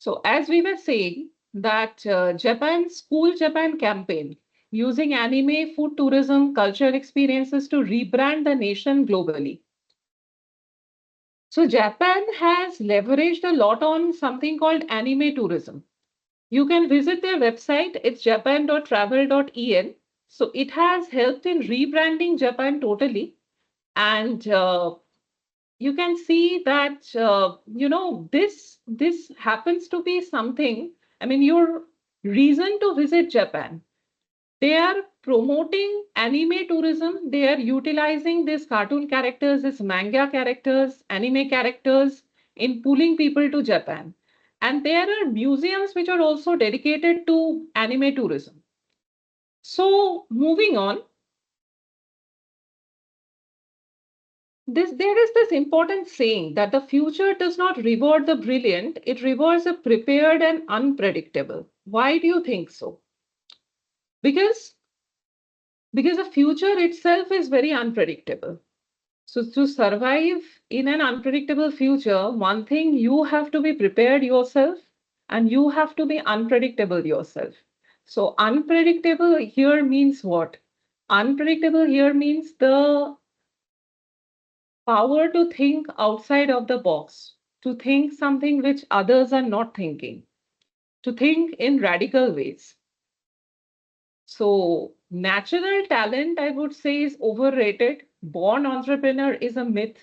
So as we were saying that Japan's Cool Japan campaign using anime, food tourism, cultural experiences to rebrand the nation globally. So Japan has leveraged a lot on something called anime tourism. You can visit their website, it's japan.travel.en. So it has helped in rebranding Japan totally. And you can see that, this happens to be something, I mean, your reason to visit Japan. They are promoting anime tourism. They are utilizing these cartoon characters, these manga characters, anime characters in pulling people to Japan. And there are museums which are also dedicated to anime tourism. So, moving on, there is this important saying that the future does not reward the brilliant, it rewards the prepared and unpredictable. Why do you think so? Because because the future itself is very unpredictable. So to survive in an unpredictable future, one thing you have to be prepared yourself and you have to be unpredictable yourself. So unpredictable here means what? Unpredictable here means the power to think outside of the box, to think something which others are not thinking, to think in radical ways. So natural talent, I would say, is overrated. Born entrepreneur is a myth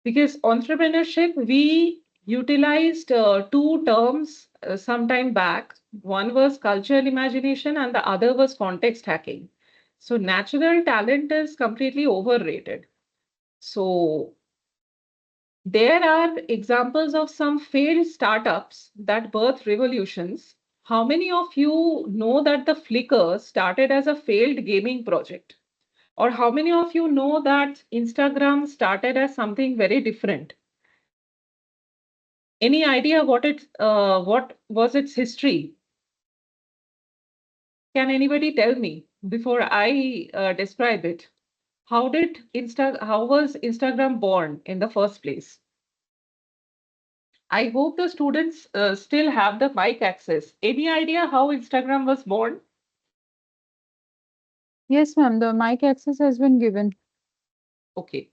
because entrepreneurship, we utilized two terms some time back. One was cultural imagination and the other was context hacking. So natural talent is completely overrated. So there are examples of some failed startups that birth revolutions. How many of you know that the Flickr started as a failed gaming project? Or how many of you know that Instagram started as something very different? Any idea what was its history? Can anybody tell me before I describe it? How was Instagram born in the first place? I hope the students still have the mic access. Any idea how Instagram was born? Yes, ma'am, the mic access has been given. Okay.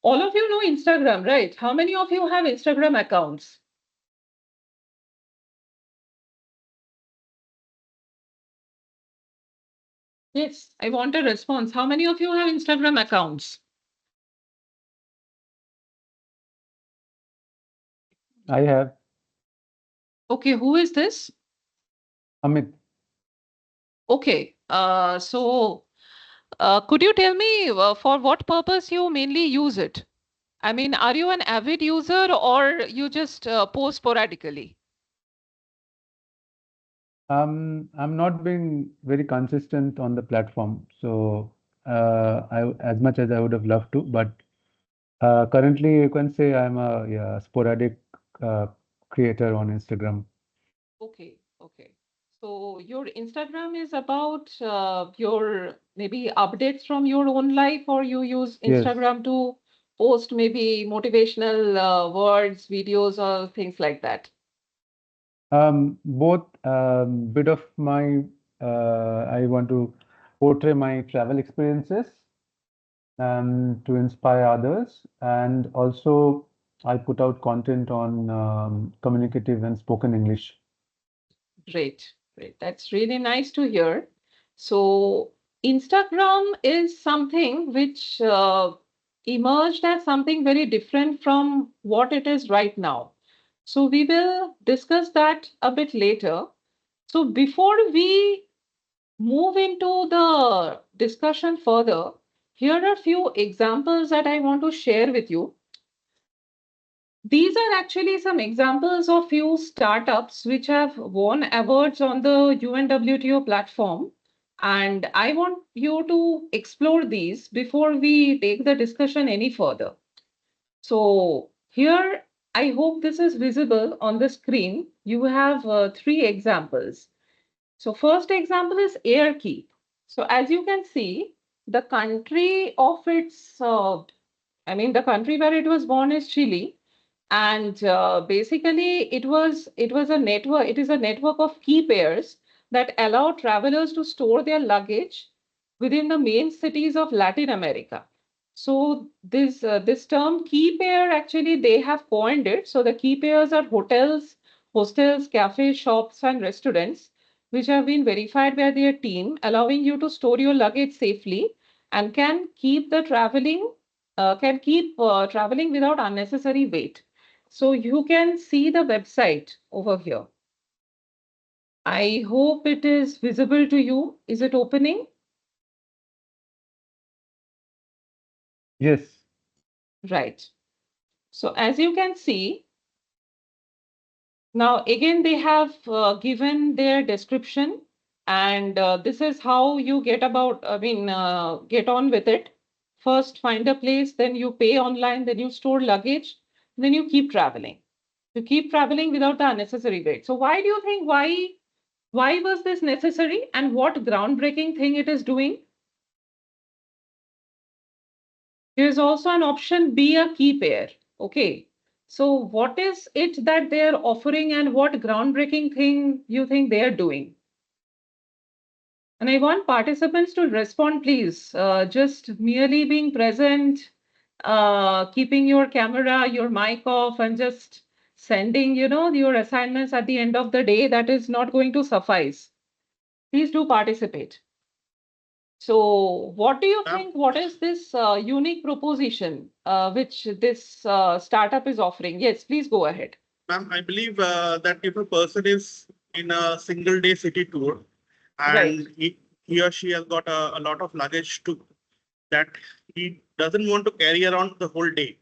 All of you know Instagram, right? How many of you have Instagram accounts? Yes, I want a response. How many of you have Instagram accounts? I have Okay, who is this? Amit. Okay, could you tell me for what purpose you mainly use it? I mean, are you an avid user or you just post sporadically? I'm not being very consistent on the platform, so as much as I would have loved to, but currently you can say I'm a sporadic uh, creator on Instagram. Okay, okay. So your Instagram is about your maybe updates from your own life, or you use Yes, Instagram to post maybe motivational words, videos, or things like that. both bit of my I want to portray my travel experiences to inspire others, and also I put out content on communicative and spoken English. Great, great. That's really nice to hear. So Instagram is something which emerged as something very different from what it is right now. So we will discuss that a bit later. So before we move into the discussion further, here are a few examples that I want to share with you. These are actually some examples of few startups which have won awards on the UNWTO platform. And I want you to explore these before we take the discussion any further. So here, I hope this is visible on the screen. You have three examples. So first example is AirKeep. So as you can see, the country of its, the country where it was born is Chile. And basically, it was a network. It is a network of key pairs that allow travelers to store their luggage within the main cities of Latin America. So this term key pair, actually they have coined it. So the key pairs are hotels, hostels, cafes, shops, and restaurants which have been verified by their team, allowing you to store your luggage safely and can keep traveling without unnecessary wait. So you can see the website over here. I hope it is visible to you. Is it opening? Yes. Right. So as you can see, now again they have given their description, and this is how you get get on with it. First find a place, then you pay online, then you store luggage, then you keep traveling. You keep traveling without the unnecessary wait. So why do you think why was this necessary and what groundbreaking thing it is doing? There's also an option be a key pair. Okay. So what is it that they're offering and what groundbreaking thing you think they're doing? And I want participants to respond, please. Just merely being present, keeping your camera, your mic off, and just sending, your assignments at the end of the day, that is not going to suffice. Please do participate. So what do you think? What is this unique proposition which this startup is offering? Yes, please go ahead. Ma'am, I believe that if a person is in a single day city tour Right. and he or she has got a lot of luggage to that he doesn't want to carry around the whole day.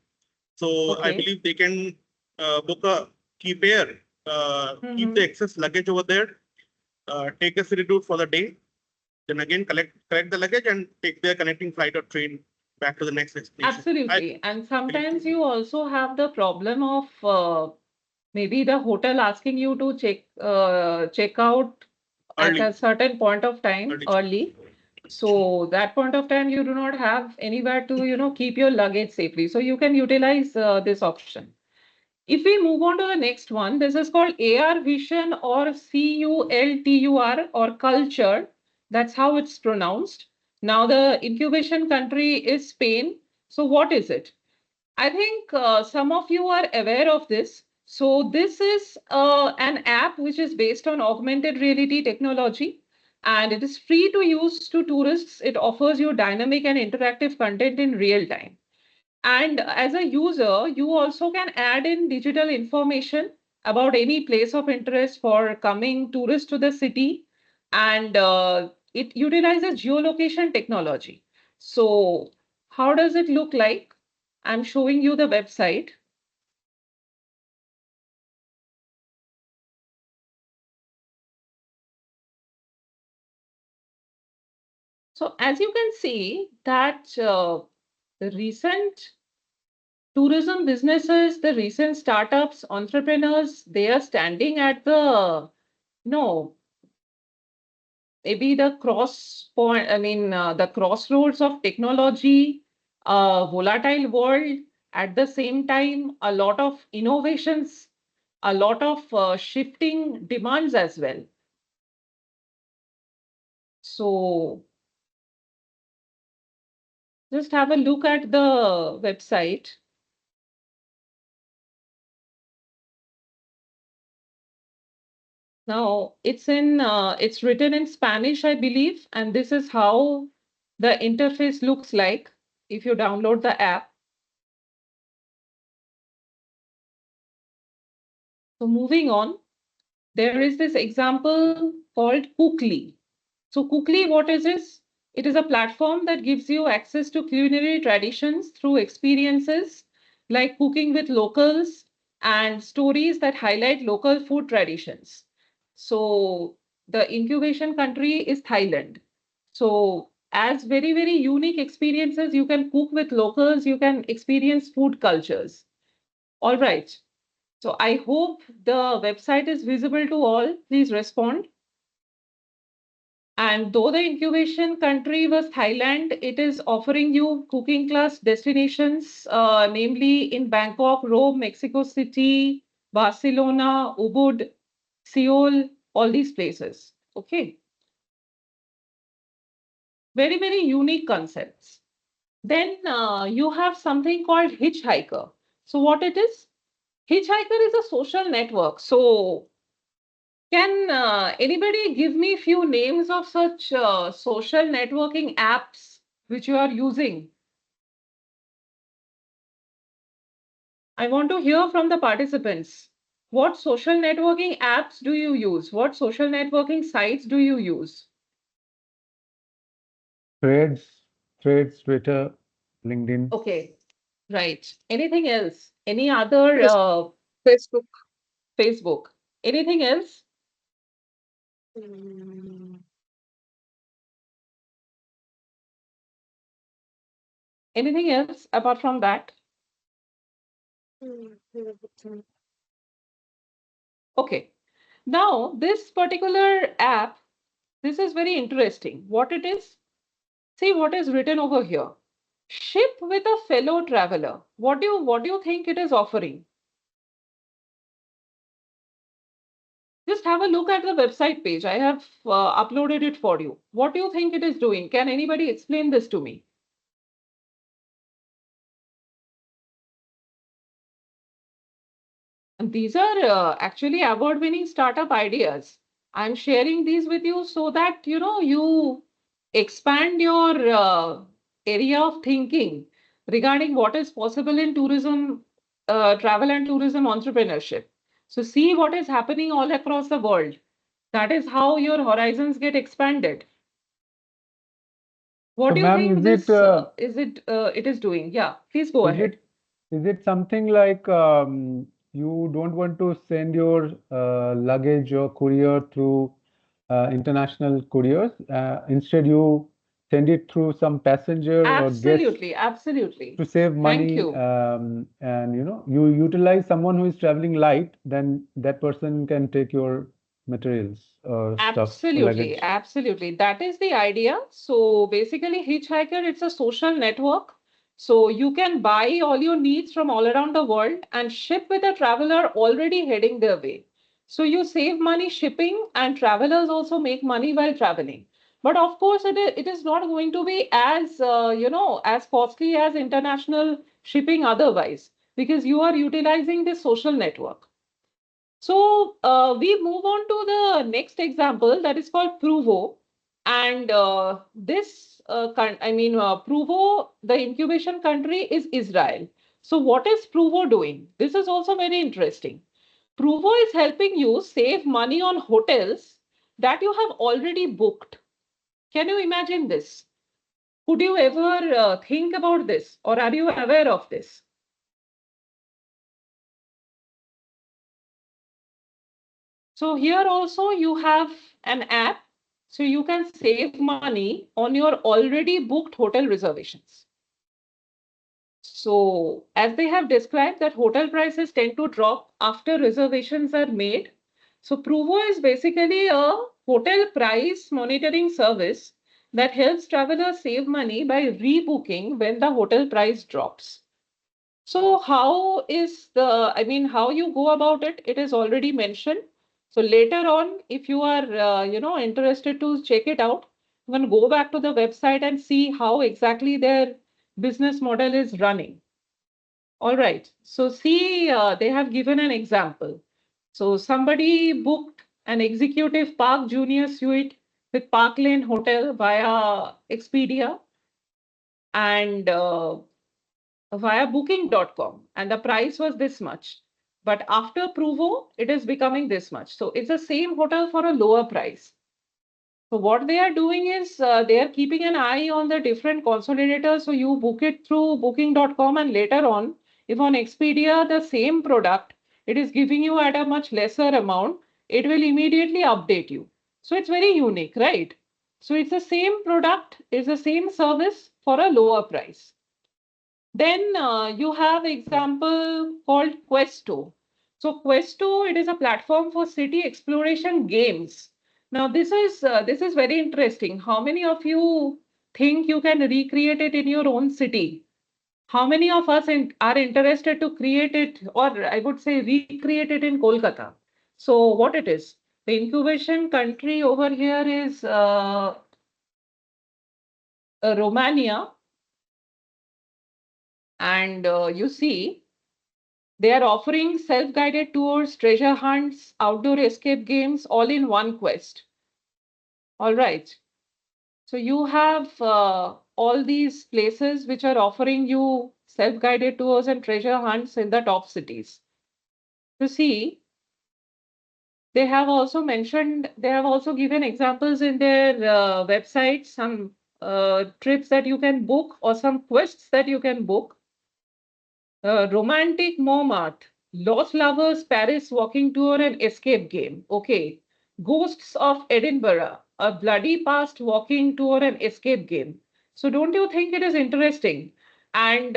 So I Okay. believe they can book a key pair, keep the excess luggage over there, take a city tour for the day, then again collect the luggage and take their connecting flight or train back to the next destination. Absolutely. And sometimes you also have the problem of maybe the hotel asking you to check out at Early. a certain point of time Early. early. So that point of time you do not have anywhere to keep your luggage safely. So you can utilize this option. If we move on to the next one, this is called AR Vision or CULTUR or Culture. That's how it's pronounced. Now the incubation country is Spain. So what is it? I think some of you are aware of this. So this is an app which is based on augmented reality technology, and it is free to use to tourists. It offers you dynamic and interactive content in real time. And as a user, you also can add in digital information about any place of interest for coming tourists to the city. And it utilizes geolocation technology. So how does it look like? I'm showing you the website. So as you can see that the recent tourism businesses, the recent startups, entrepreneurs, they are standing at the, no, maybe the cross point, the crossroads of technology, volatile world, at the same time, a lot of innovations, a lot of shifting demands as well. So just have a look at the website. Now it's written in Spanish, I believe, and this is how the interface looks like if you download the app. So moving on, there is this example called Cookly. So Cookly, what is this? It is a platform that gives you access to culinary traditions through experiences like cooking with locals and stories that highlight local food traditions. So the incubation country is Thailand. So as very, very unique experiences, you can cook with locals, you can experience food cultures. All right. So I hope the website is visible to all. Please respond. And though the incubation country was Thailand, it is offering you cooking class destinations, namely in Bangkok, Rome, Mexico City, Barcelona, Ubud, Seoul, all these places. Okay. Very, very unique concepts. Then you have something called Hitchhiker. So what it is? Hitchhiker is a social network. So can anybody give me few names of such social networking apps which you are using? I want to hear from the participants. What social networking apps do you use? What social networking sites do you use? Threads, Twitter, LinkedIn. Okay, right. Anything else? Any other Face- Facebook. Facebook? Anything else? Anything else apart from that? Okay. Now, this particular app, this is very interesting. What it is? See what is written over here. Ship with a fellow traveler. What do you think it is offering? Just have a look at the website page. I have uploaded it for you. What do you think it is doing? Can anybody explain this to me? And these are actually award-winning startup ideas. I'm sharing these with you so that you expand your area of thinking regarding what is possible in tourism, travel and tourism entrepreneurship. So see what is happening all across the world. That is how your horizons get expanded. What So, do you ma'am, think this it is doing? Yeah, please go is ahead. it is it something like you don't want to send your luggage or courier through international couriers? Instead, you send it through some passenger or guest Absolutely, absolutely. to save Thank money, you. and you utilize someone who is traveling light, then that person can take your materials or stuff or Absolutely, luggage. absolutely. That is the idea. So basically, Hitchhiker, it's a social network. So you can buy all your needs from all around the world and ship with a traveler already heading their way. So you save money shipping, and travelers also make money while traveling. But of course, it is not going to be as as costly as international shipping otherwise, because you are utilizing this social network. So we move on to the next example, that is called Pruvo. And Pruvo, the incubation country is Israel. So what is Pruvo doing? This is also very interesting. Pruvo is helping you save money on hotels that you have already booked. Can you imagine this? Could you ever think about this, or are you aware of this? So here also you have an app, so you can save money on your already booked hotel reservations. So as they have described that hotel prices tend to drop after reservations are made. So Pruvo is basically a hotel price monitoring service that helps travelers save money by rebooking when the hotel price drops. So how you go about it, it is already mentioned. So later on, if you are, interested to check it out, you can go back to the website and see how exactly their business model is running. All right. So see, they have given an example. So somebody booked an executive Park Junior Suite with Park Lane Hotel via Expedia, and via booking.com, and the price was this much. But after Pruvo, it is becoming this much. So it's the same hotel for a lower price. So what they are doing is they are keeping an eye on the different consolidators. So you book it through booking.com, and later on, if on Expedia, the same product, it is giving you at a much lesser amount, it will immediately update you. So it's very unique, right? So it's the same product, it's the same service for a lower price. Then you have example called Questo. So Questo, it is a platform for city exploration games. Now this is very interesting. How many of you think you can recreate it in your own city? How many of us are interested to create it, or I would say recreate it in Kolkata? So what it is? The incubation country over here is Romania, and you see they are offering self-guided tours, treasure hunts, outdoor escape games, all in one quest. All right. So you have all these places which are offering you self-guided tours and treasure hunts in the top cities. You see, they have also mentioned, they have also given examples in their website, some trips that you can book or some quests that you can book. Romantic Montmartre, Lost Lovers Paris walking tour and escape game. Okay. Ghosts of Edinburgh, a bloody past walking tour and escape game. So don't you think it is interesting? And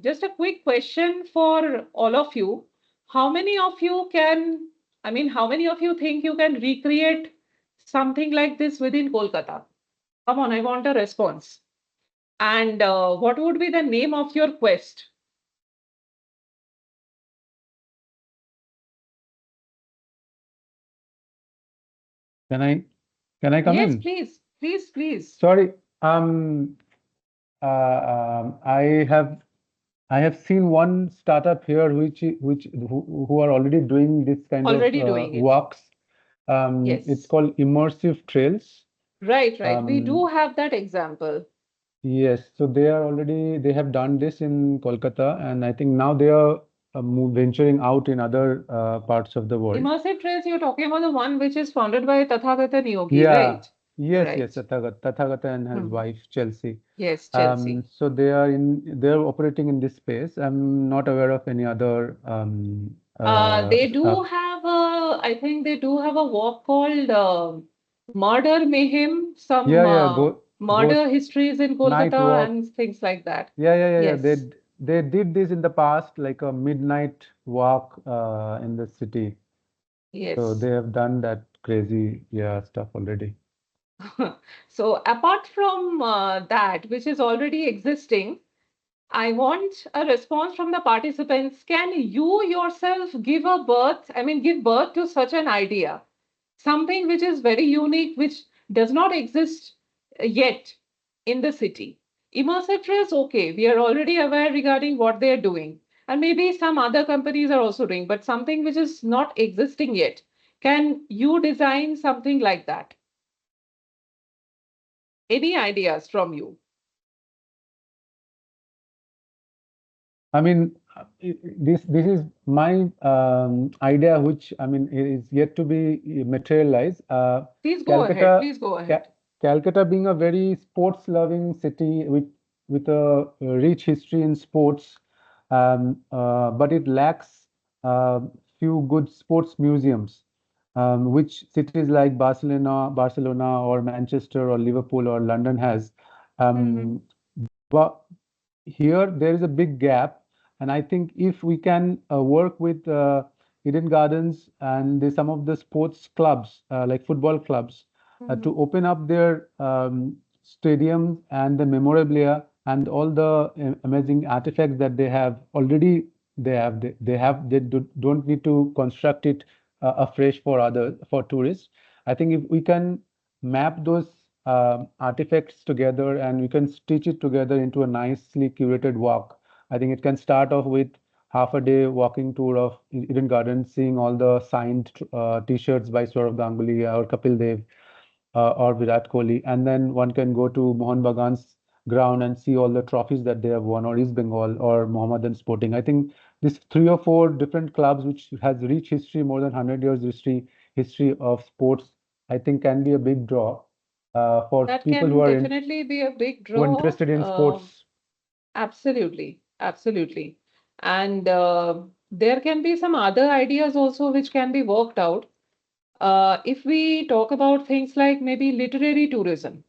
just a quick question for all of you. How many of you can, I mean, how many of you think you can recreate something like this within Kolkata? Come on, I want a response. And what would be the name of your quest? Can I come Yes, in? please, please, please. Sorry. I have seen one startup here who are already doing this kind of Already doing it. walks. It's Yes. called immersive trails. Right, right. We do Um, have that example. yes, so they have done this in Kolkata, and I think now they are venturing out in other parts of the world. Immersive trails, you're talking about the one which is founded by Tathagata Yogi, Yeah, right? yes, Right. Tathagata and his Hmm. wife Chelsea. Yes, Chelsea. So they're operating in this space. I'm not aware of any other They do stuff. have a, I think they do have a walk called Murder Mayhem, some Yeah, go murder Ghost histories in Night Kolkata Walk. and things like that. Yeah. Yes, They did this in the past, like a midnight walk in the city. So yes. they have done that crazy stuff already. So apart from that, which is already existing, I want a response from the participants. Can you yourself give birth to such an idea? Something which is very unique, which does not exist yet in the city. Immersive trails, okay, we are already aware regarding what they are doing. And maybe some other companies are also doing, but something which is not existing yet. Can you design something like that? Any ideas from you? I mean, this is my idea, which I mean is yet to be materialized. Please go ahead. Calcutta, Please go Ca ahead. Calcutta being a very sports-loving city with a rich history in sports, but it lacks few good sports museums, which cities like Barcelona, or Manchester, or Liverpool, or London has. Mhm. Um, but here there is a big gap, and I think if we can work with Eden Gardens and some of the sports clubs, like football clubs, to Mhm. open up their stadiums and the memorabilia and all the amazing artifacts that they have already, don't need to construct it afresh for tourists. I think if we can map those artifacts together and we can stitch it together into a nicely curated walk. I think it can start off with half a day walking tour of Eden Gardens, seeing all the signed t-shirts by Saurav Ganguly or Kapil Dev or Virat Kohli, and then one can go to Mohan Bagan's ground and see all the trophies that they have won, or East Bengal or Mohammedan Sporting. I think these three or four different clubs, which has rich history, more than 100 years history of sports, I think can be a big draw for That people can definitely be a big who are draw. interested in sports. Absolutely, absolutely. And there can be some other ideas also which can be worked out. If we talk about things like maybe literary tourism,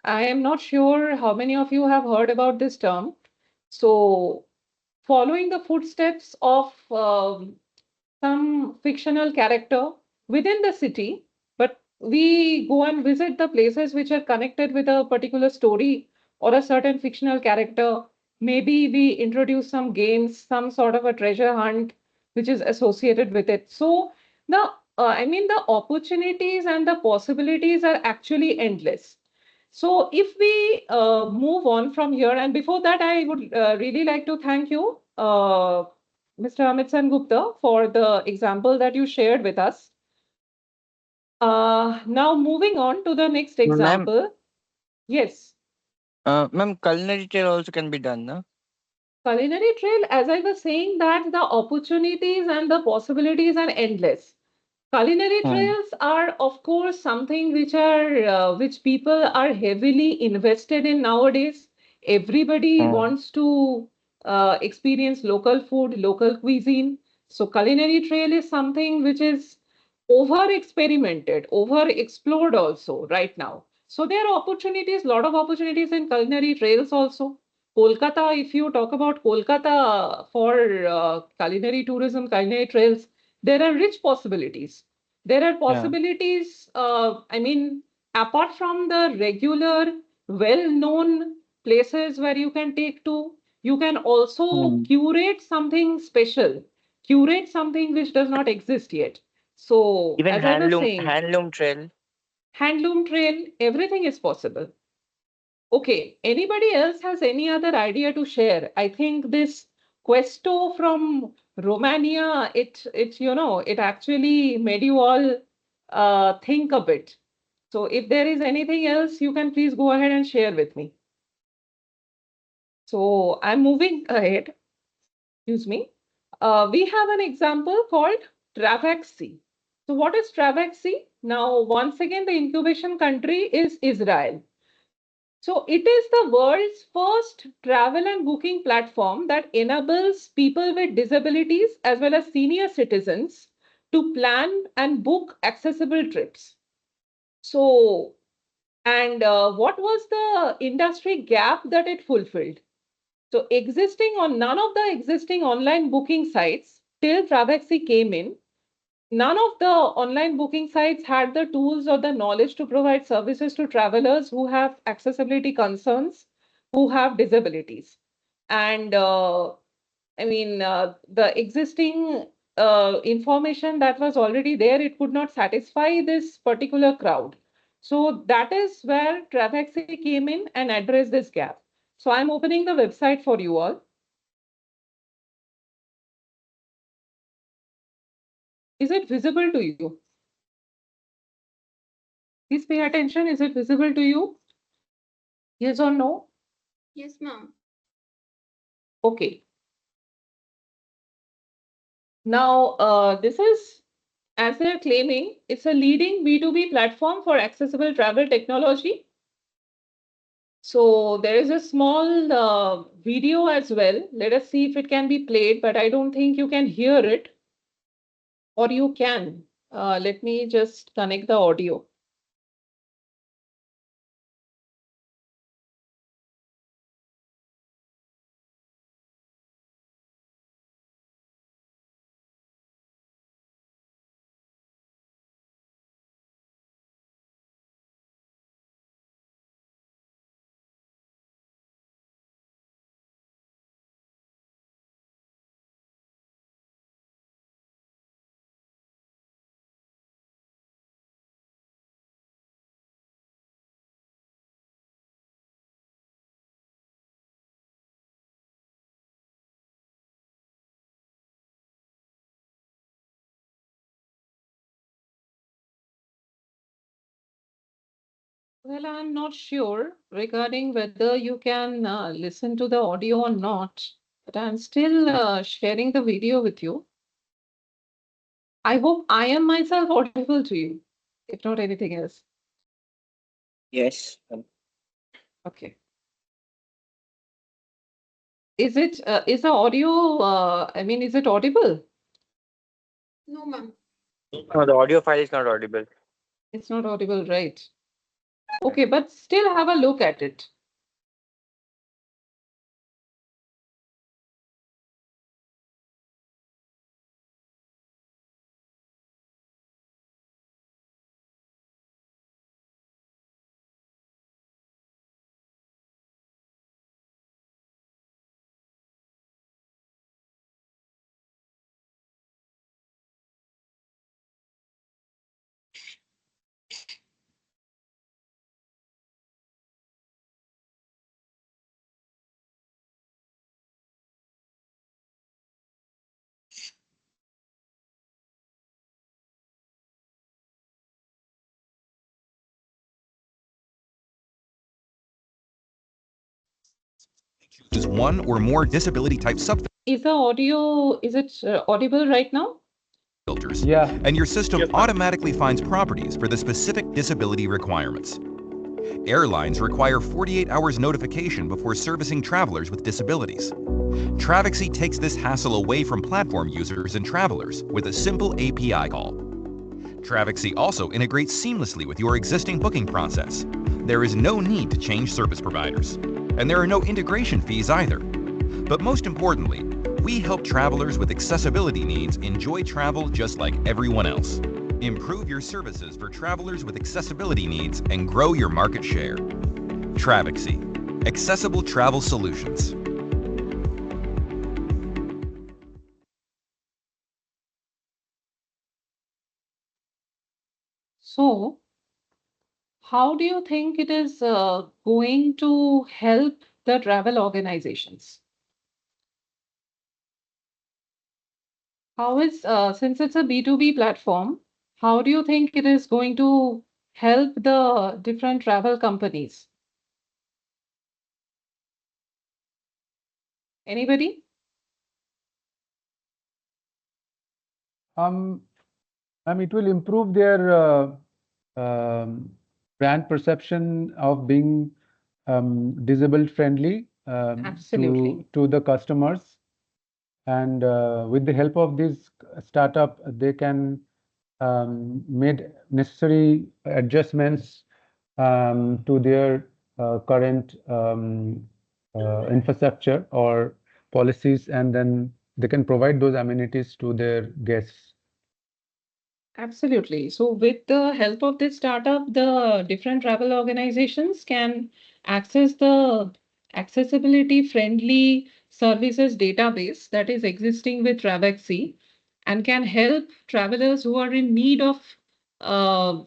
I am not sure how many of you have heard about this term. So, following the footsteps of some fictional character within the city, but we go and visit the places which are connected with a particular story or a certain fictional character. Maybe we introduce some games, some sort of a treasure hunt which is associated with it. So the opportunities and the possibilities are actually endless. So if we move on from here, and before that, I would really like to thank you, Mr. Amit Sen Gupta, for the example that you shared with us. Now moving on to the next Ma'am, example. Yes, ma'am, culinary trail also can be done, no? culinary trail, as I was saying, that the opportunities and the possibilities are endless. Culinary Hmm. trails are, of course, something which people are heavily invested in nowadays. Everybody Hmm. wants to experience local food, local cuisine. So culinary trail is something which is over experimented, over explored also right now. So there are opportunities, lot of opportunities in culinary trails also. Kolkata, if you talk about Kolkata for culinary tourism, culinary trails, there are rich possibilities. There are Yeah. possibilities, apart from the regular, well-known places where you can take to, you can also Hmm. curate something special, curate something which does not exist yet. So, Even as I was handloom saying, handloom trail. handloom trail, everything is possible. Okay, anybody else has any other idea to share? I think this Questo from Romania, it actually made you all think a bit. So if there is anything else, you can please go ahead and share with me. So I'm moving ahead. Excuse me. We have an example called Travaxi. So what is Travaxi? Now, once again, the incubation country is Israel. So it is the world's first travel and booking platform that enables people with disabilities as well as senior citizens to plan and book accessible trips. So, and what was the industry gap that it fulfilled? So existing on none of the existing online booking sites till Travaxi came in, none of the online booking sites had the tools or the knowledge to provide services to travelers who have accessibility concerns, who have disabilities. And the existing information that was already there, it could not satisfy this particular crowd. So that is where Travaxi came in and addressed this gap. So I'm opening the website for you all. Is it visible to you? Please pay attention. Is it visible to you? Yes or no? Yes, ma'am. Okay. Now, this is, as they're claiming, it's a leading B2B platform for accessible travel technology. So there is a small video as well. Let us see if it can be played, but I don't think you can hear it, or you can. Let me just connect the audio. Well, I'm not sure regarding whether you can listen to the audio or not, but I'm still sharing the video with you. I hope I am myself audible to you, if not anything else. Yes. Okay. Is the audio, is it audible? No, ma'am. No, the audio file is not audible. It's not audible, right? Okay, but still have a look at it. chooses one or more disability type Is the audio, is it audible right now? subfilters, Yeah. and your system Yes, ma'am. automatically finds properties for the specific disability requirements. Airlines require 48 hours notification before servicing travelers with disabilities. Travexy takes this hassle away from platform users and travelers with a simple API call. Travexy also integrates seamlessly with your existing booking process. There is no need to change service providers, and there are no integration fees either. But most importantly, we help travelers with accessibility needs enjoy travel just like everyone else. Improve your services for travelers with accessibility needs and grow your market share. Travexy, accessible travel solutions. So, how do you think it is going to help the travel organizations? How is, since it's a B2B platform, how do you think it is going to help the different travel companies? Anybody? It will improve their brand perception of being disabled friendly Absolutely. to the customers. And with the help of this startup, they can make necessary adjustments to their current infrastructure or policies, and then they can provide those amenities to their guests. Absolutely. So, with the help of this startup, the different travel organizations can access the accessibility friendly services database that is existing with Travexy and can help travelers who are in need of who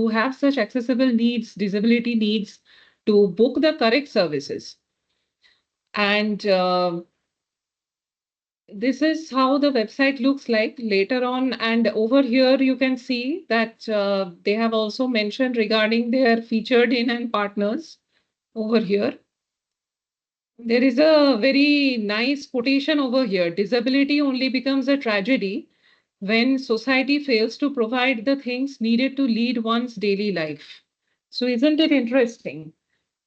have such accessible needs, disability needs, to book the correct services. And this is how the website looks like later on. And over here, you can see that they have also mentioned regarding their featured in and partners over here. There is a very nice quotation over here. Disability only becomes a tragedy when society fails to provide the things needed to lead one's daily life. So, isn't it interesting?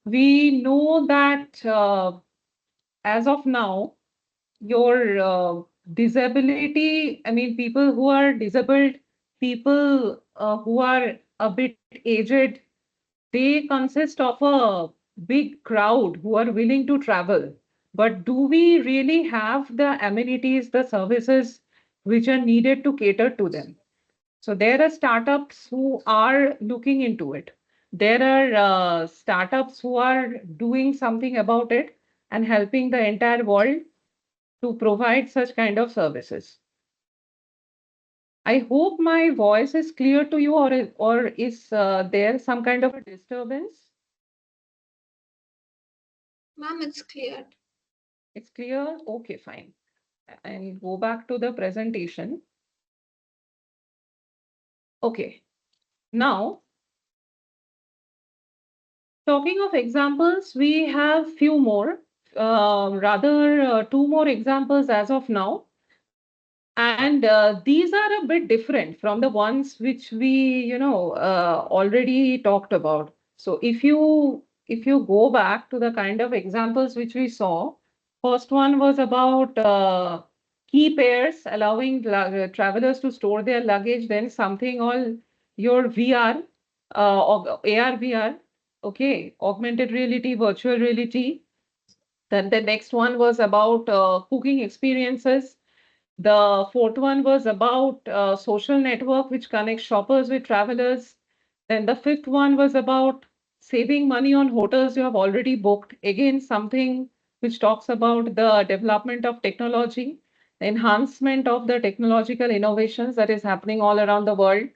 We know that as of now, your disability, I mean, people who are disabled, people who are a bit aged, they consist of a big crowd who are willing to travel. But do we really have the amenities, the services which are needed to cater to them? So there are startups who are looking into it. There are startups who are doing something about it and helping the entire world to provide such kind of services. I hope my voice is clear to you, or is there some kind of a disturbance? Ma'am, it's clear. It's clear? Okay, fine. I'll go back to the presentation. Okay. Now, talking of examples, we have few more, two more examples as of now. And these are a bit different from the ones which we, already talked about. So if you go back to the kind of examples which we saw, first one was about key pairs allowing travelers to store their luggage, then something all your VR, or AR VR, okay, augmented reality, virtual reality. Then the next one was about cooking experiences. The fourth one was about social network, which connects shoppers with travelers. Then the fifth one was about saving money on hotels you have already booked. Again, something which talks about the development of technology, the enhancement of the technological innovations that is happening all around the world.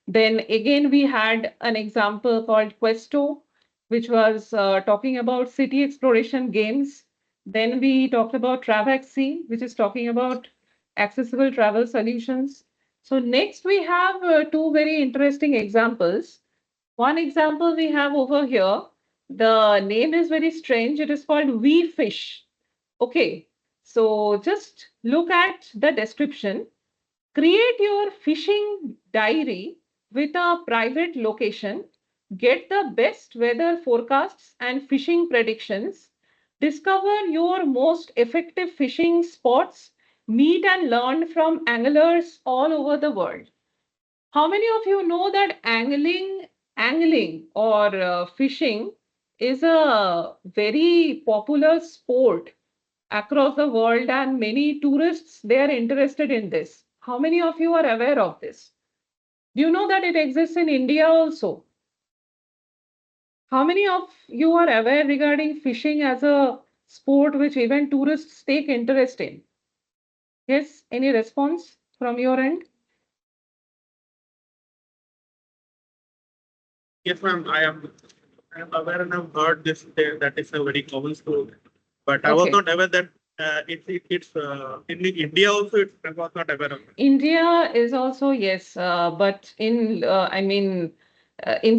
Then again, we had an example called Questo, which was talking about city exploration games. Then we talked about Travaxi, which is talking about accessible travel solutions. So next we have two very interesting examples. One example we have over here The name is very strange. It is called We Fish. Okay, so just look at the description. Create your fishing diary with a private location. Get the best weather forecasts and fishing predictions. Discover your most effective fishing spots. Meet and learn from anglers all over the world. How many of you know that angling or fishing is a very popular sport across the world, and many tourists they are interested in this? How many of you are aware of this? Do you know that it exists in India also? How many of you are aware regarding fishing as a sport which even tourists take interest in? Yes, any response from your end? Yes, ma'am. I am aware and I've heard this. That is a very common sport, but I was Okay. not aware that it's in India also. I was not aware of it. India is also, yes, but in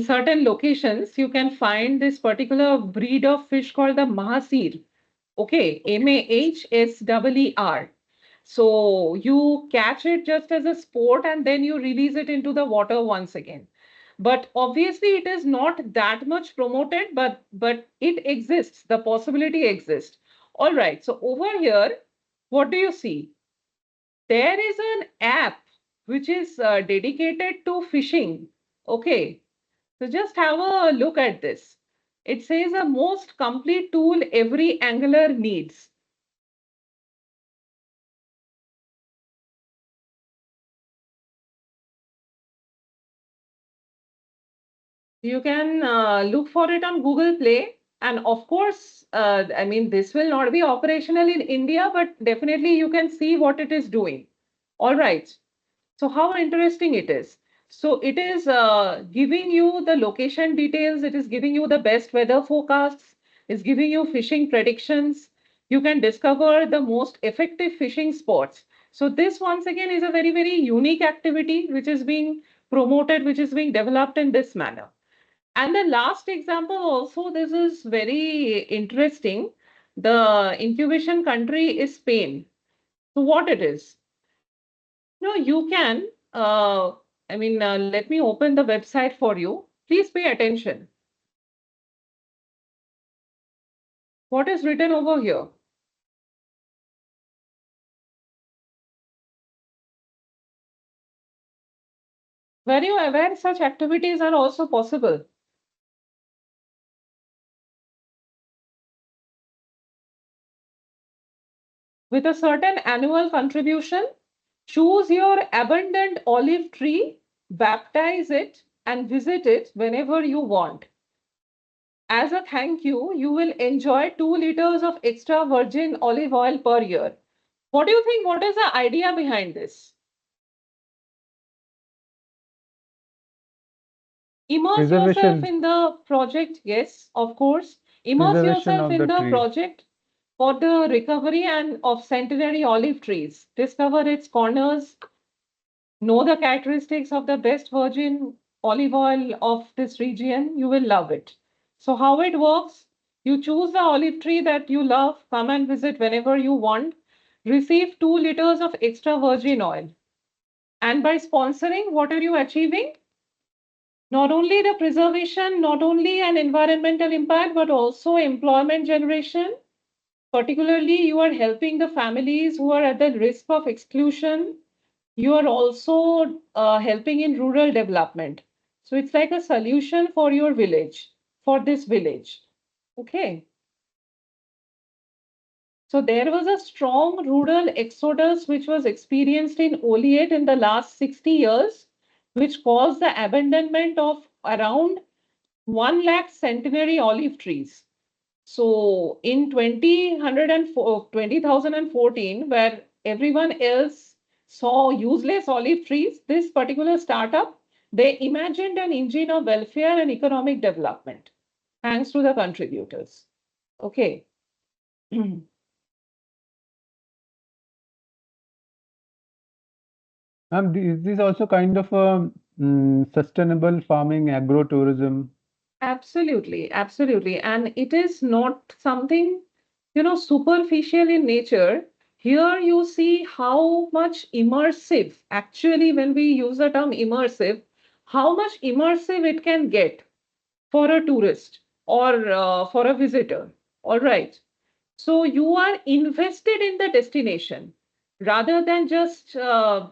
certain locations, you can find this particular breed of fish called the mahasir. Okay, Mahswer. So you catch it just as a sport and then you release it into the water once again. But obviously, it is not that much promoted, but it exists. The possibility exists. All right. So over here, what do you see? There is an app which is dedicated to fishing. Okay, so just have a look at this. It says a most complete tool every angler needs. You can look for it on Google Play. And of course, this will not be operational in India, but definitely you can see what it is doing. All right. So how interesting it is. So it is giving you the location details. It is giving you the best weather forecasts. It's giving you fishing predictions. You can discover the most effective fishing spots. So this once again is a very, very unique activity which is being promoted, which is being developed in this manner. And the last example also, this is very interesting. The incubation country is Spain. So what it is? No, you can. Let me open the website for you. Please pay attention. What is written over here? Were you aware such activities are also possible? With a certain annual contribution, choose your abundant olive tree, baptize it, and visit it whenever you want. As a thank you, you will enjoy 2 liters of extra virgin olive oil per year. What do you think? What is the idea behind this? Immerse yourself Preservation, in the project. Yes, of course. Immerse preservation yourself of in the the tree. project for the recovery and of centenary olive trees. Discover its corners, know the characteristics of the best virgin olive oil of this region. You will love it. So how it works? You choose the olive tree that you love, come and visit whenever you want, receive 2 liters of extra virgin oil. And by sponsoring, what are you achieving? Not only the preservation, not only an environmental impact, but also employment generation. Particularly, you are helping the families who are at the risk of exclusion. You are also helping in rural development. So it's like a solution for your village, for this village. Okay. So there was a strong rural exodus which was experienced in Oleate in the last 60 years, which caused the abandonment of around 1 lakh centenary olive trees. So in 2014, where everyone else saw useless olive trees, this particular startup, they imagined an engine of welfare and economic development, thanks to the contributors. Okay. Is this also kind of a sustainable farming, agro-tourism? Absolutely, absolutely. And it is not something, superficial in nature. Here you see how much immersive, actually, when we use the term immersive, how much immersive it can get for a tourist or for a visitor. All right. So you are invested in the destination rather than just I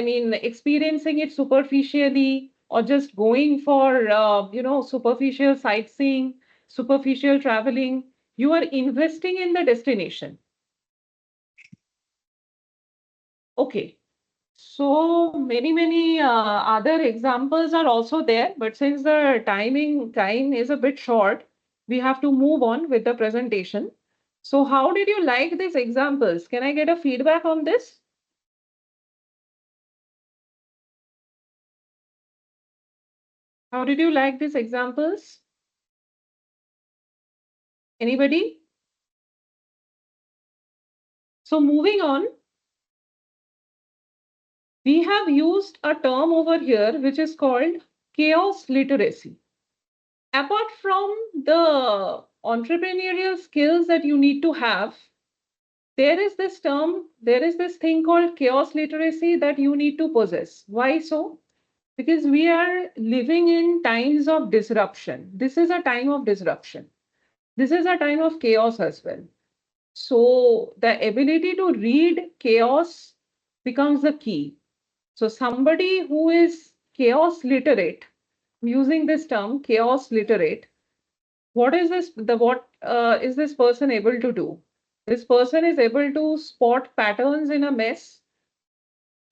mean, experiencing it superficially or just going for, superficial sightseeing, superficial traveling. You are investing in the destination. Okay. So many other examples are also there, but since the time is a bit short, we have to move on with the presentation. So how did you like these examples? Can I get a feedback on this? How did you like these examples? Anybody? So moving on, we have used a term over here which is called chaos literacy. Apart from the entrepreneurial skills that you need to have, there is this thing called chaos literacy that you need to possess. Why so? Because we are living in times of disruption. This is a time of disruption. This is a time of chaos as well. So the ability to read chaos becomes the key. So somebody who is chaos literate, using this term chaos literate, what is this person able to do? This person is able to spot patterns in a mess.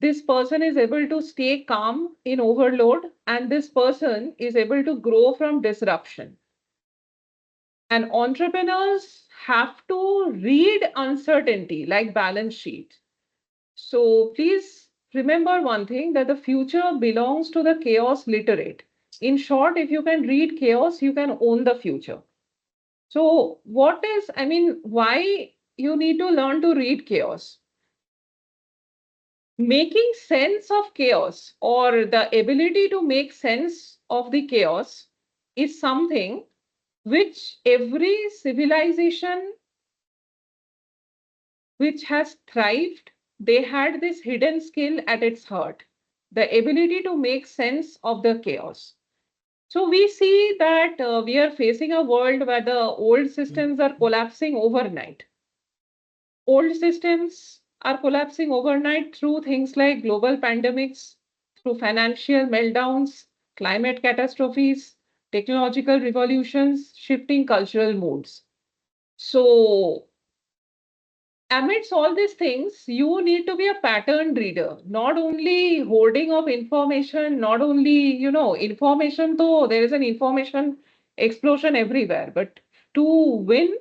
This person is able to stay calm in overload, and this person is able to grow from disruption. And entrepreneurs have to read uncertainty like balance sheet. So please remember one thing, that the future belongs to the chaos literate. In short, if you can read chaos, you can own the future. So why you need to learn to read chaos? Making sense of chaos, or the ability to make sense of the chaos, is something which every civilization which has thrived, they had this hidden skill at its heart, the ability to make sense of the chaos. So we see that we are facing a world where the old systems are collapsing overnight. Old systems are collapsing overnight through things like global pandemics, through financial meltdowns, climate catastrophes, technological revolutions, shifting cultural moods. So amidst all these things, you need to be a pattern reader, not only hoarding of information, not only, information, though there is an information explosion everywhere, but to win,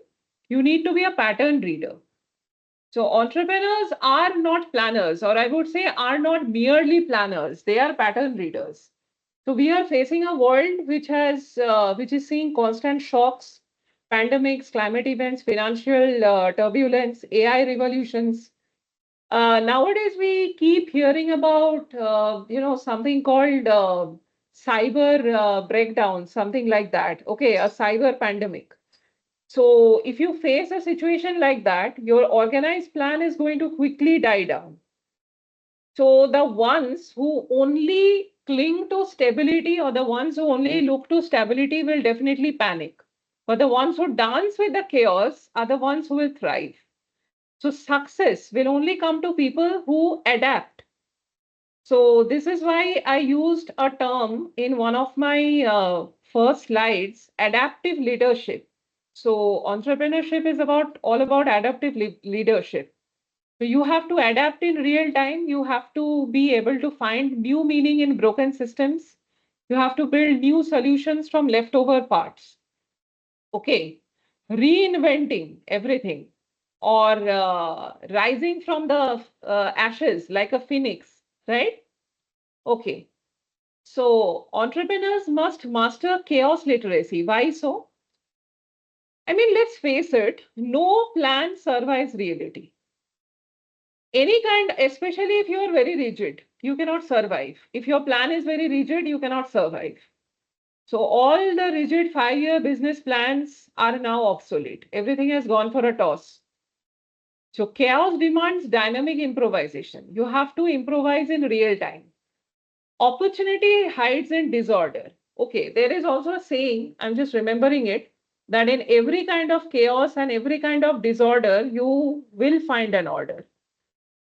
you need to be a pattern reader. So entrepreneurs are not planners, or I would say are not merely planners, they are pattern readers. So we are facing a world which is seeing constant shocks, pandemics, climate events, financial turbulence, AI revolutions. Nowadays, we keep hearing about something called cyber breakdown, something like that. Okay, a cyber pandemic. So if you face a situation like that, your organized plan is going to quickly die down. So the ones who only cling to stability, or the ones who only look to stability, will definitely panic. But the ones who dance with the chaos are the ones who will thrive. So success will only come to people who adapt. So this is why I used a term in one of my first slides, adaptive leadership. So entrepreneurship is all about adaptive leadership. So you have to adapt in real time. You have to be able to find new meaning in broken systems. You have to build new solutions from leftover parts. Okay, reinventing everything, or rising from the ashes like a phoenix, right? Okay, so entrepreneurs must master chaos literacy. Why so? I mean, let's face it, no plan survives reality. Any kind, especially if you are very rigid, you cannot survive. If your plan is very rigid, you cannot survive. So all the rigid 5-year business plans are now obsolete. Everything has gone for a toss. So chaos demands dynamic improvisation. You have to improvise in real time. Opportunity hides in disorder. Okay, there is also a saying, I'm just remembering it, that in every kind of chaos and every kind of disorder, you will find an order.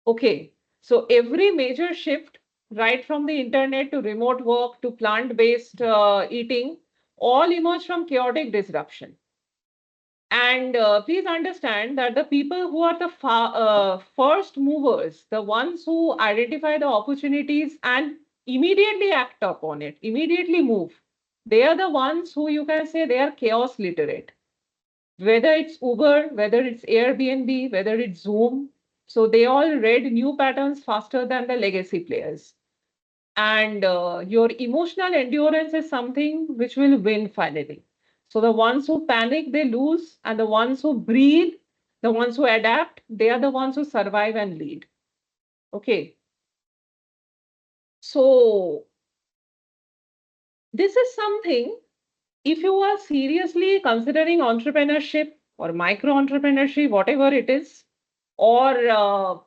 Okay, so every major shift, right from the internet to remote work to plant-based eating, all emerge from chaotic disruption. And please understand that the people who are the first movers, the ones who identify the opportunities and immediately act upon it, immediately move, they are the ones who you can say they are chaos literate. Whether it's Uber, whether it's Airbnb, whether it's Zoom, so they all read new patterns faster than the legacy players. And your emotional endurance is something which will win finally. So the ones who panic, they lose, and the ones who breathe, the ones who adapt, they are the ones who survive and lead. Okay. So this is something, if you are seriously considering entrepreneurship or micro entrepreneurship, whatever it is, or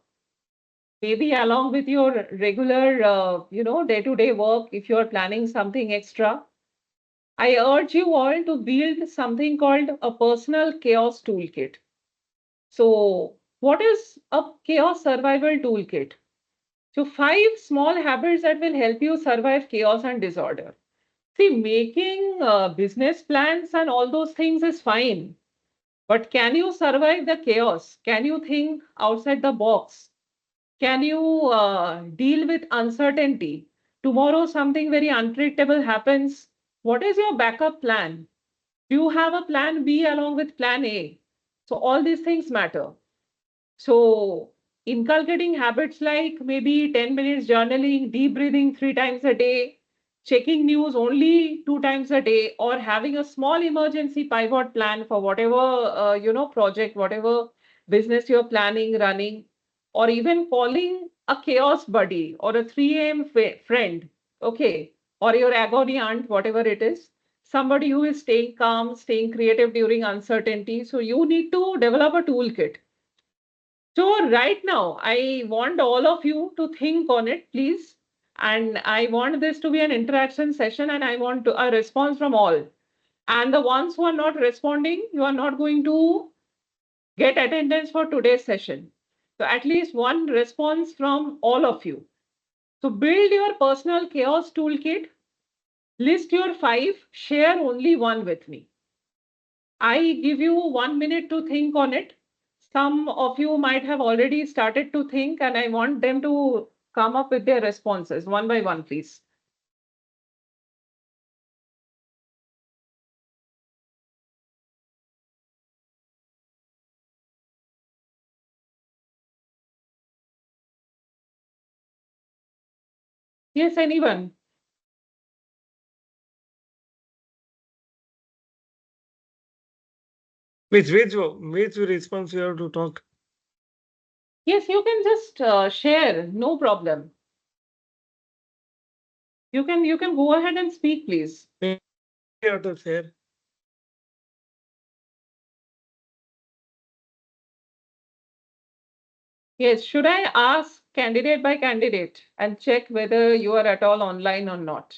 maybe along with your regular, day-to-day work, if you're planning something extra, I urge you all to build something called a personal chaos toolkit. So, what is a chaos survival toolkit? So, 5 small habits that will help you survive chaos and disorder. See, making business plans and all those things is fine, but can you survive the chaos? Can you think outside the box? Can you deal with uncertainty? Tomorrow, something very unpredictable happens. What is your backup plan? Do you have a plan B along with plan A? So all these things matter. So inculcating habits like maybe 10 minutes journaling, deep breathing 3 times a day, checking news only 2 times a day, or having a small emergency pivot plan for whatever project, whatever business you're planning, running, or even calling a chaos buddy or a 3 a.m. friend, okay, or your agony aunt, whatever it is, somebody who is staying calm, staying creative during uncertainty. So you need to develop a toolkit. So right now, I want all of you to think on it, please. And I want this to be an interaction session and I want a response from all. And the ones who are not responding, you are not going to get attendance for today's session. So at least one response from all of you. So build your personal chaos toolkit, list your 5, share only one with me. I give you 1 minute to think on it. Some of you might have already started to think, and I want them to come up with their responses one by one, please. Yes, anyone? Which response you have to talk? Yes, you can just share, no problem. You can go ahead and speak, please. You have to share. Yes, should I ask candidate by candidate and check whether you are at all online or not?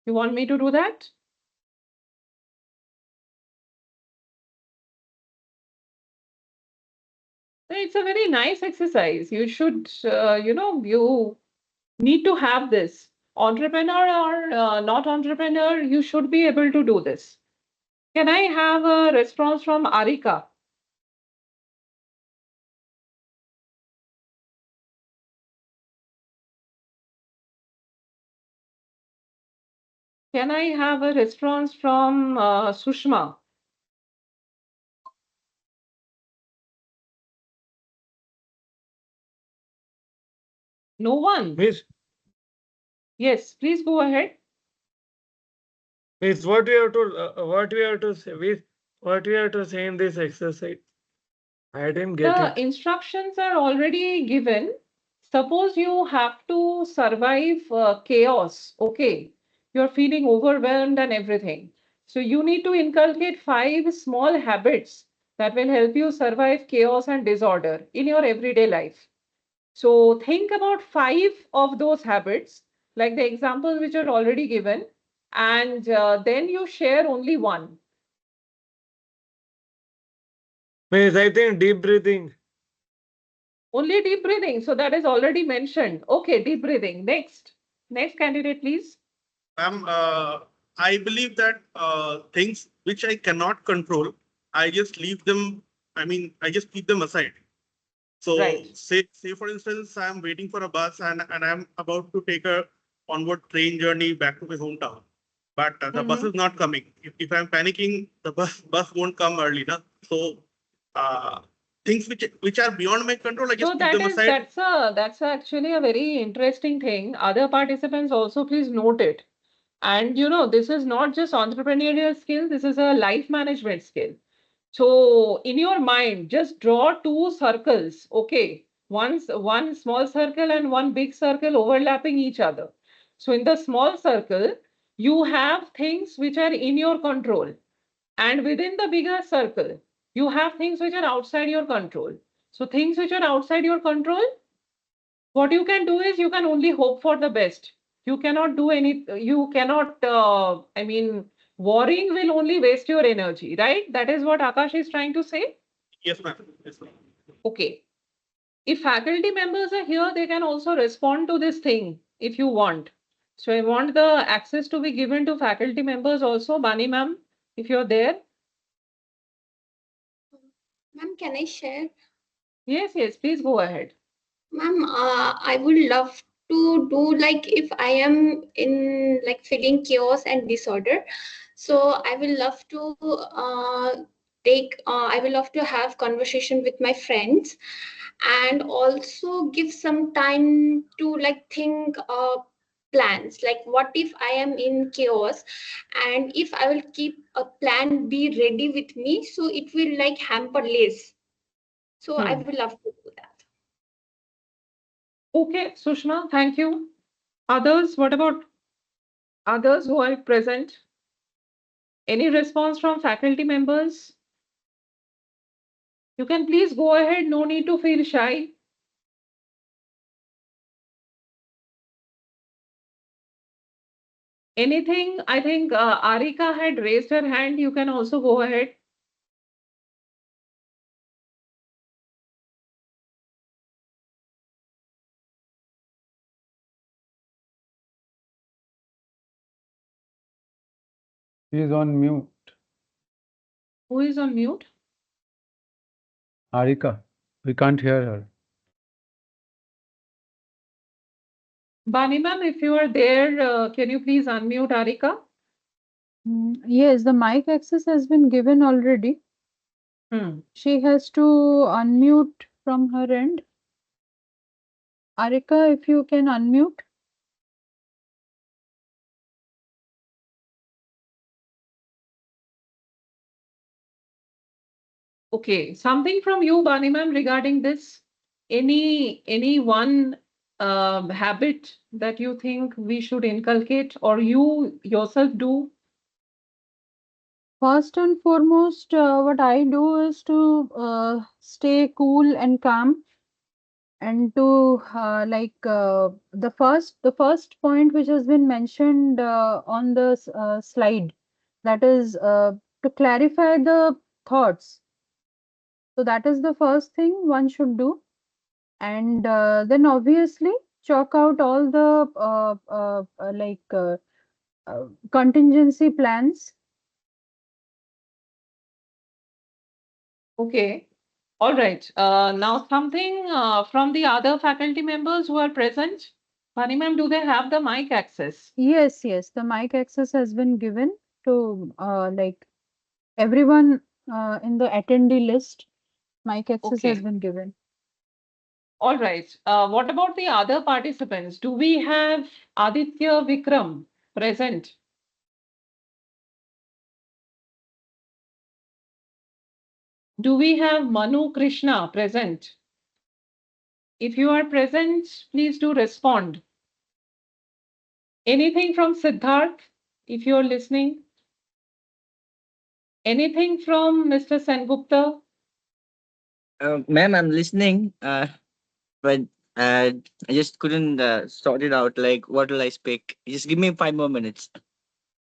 You want me to do that? It's a very nice exercise. You should, you need to have this. Entrepreneur or not entrepreneur, you should be able to do this. Can I have a response from Arika? Can I have a response from Sushma? No one? Miss, Yes, please go ahead. what we have to say, what we have to say in this exercise? I didn't get The it. instructions are already given. Suppose you have to survive chaos, okay? you're feeling overwhelmed and everything. So you need to inculcate 5 small habits that will help you survive chaos and disorder in your everyday life. So think about 5 of those habits, like the examples which are already given, and then you share only one. Means I think deep breathing. Only deep breathing. So that is already mentioned. Okay, deep breathing. Next candidate, please. Ma'am, I believe that things which I cannot control, I just leave them. I mean, I just keep them aside. So Right. say for instance, I'm waiting for a bus and I'm about to take a onward train journey back to my hometown, but the bus is not coming. If I'm panicking, the bus won't come early, na? So uh, things which are beyond my control, I just So keep them aside. that's actually a very interesting thing. Other participants also please note it. And this is not just entrepreneurial skill, this is a life management skill. So in your mind, just draw 2 circles, okay? One small circle and one big circle overlapping each other. So in the small circle, you have things which are in your control. And within the bigger circle, you have things which are outside your control. So things which are outside your control, what you can do is you can only hope for the best. You cannot do any, you cannot, worrying will only waste your energy, right? That is what Akash is trying to say. Yes, ma'am. Yes, ma'am. Okay. If faculty members are here, they can also respond to this thing if you want. So I want the access to be given to faculty members also. Bani ma'am, if you're there. Ma'am, can I share? Yes, please go ahead. Ma'am, I would love to do like if I am in like feeling chaos and disorder. So I will love to I will love to have conversation with my friends and also give some time to like think plans like what if I am in chaos and if I will keep a plan B ready with me so it will like hamper less. So I would love to do that. Okay, Sushma, thank you. Others, what about others who are present? Any response from faculty members? You can please go ahead, no need to feel shy. Anything, I think Arika had raised her hand. You can also go ahead. She is on mute. Who is on mute? Harika, we can't hear her. Bani ma'am, if you are there, can you please unmute Arika? Yes, the mic access has been given already. She has to unmute from her end. Arika, if you can unmute. Okay, something from you, Bani ma'am, regarding this. Any one habit that you think we should inculcate or you yourself do? First and foremost, what I do is to stay cool and calm, and to the first point which has been mentioned on the slide, that is to clarify the thoughts. So that is the first thing one should do, and then obviously chalk out all the contingency plans. Okay. All right. Now something from the other faculty members who are present. Bani ma'am, do they have the mic access? Yes, the mic access has been given to everyone in the attendee list. Mic access has Okay. been given. All right. What about the other participants? Do we have Aditya Vikram present? Do we have Manu Krishna present? If you are present, please do respond. Anything from Siddharth, if you're listening? Anything from Mr. Sengupta? Ma'am, I'm listening. But I just couldn't sort it out. Like, what will I speak? Just give me 5 more minutes.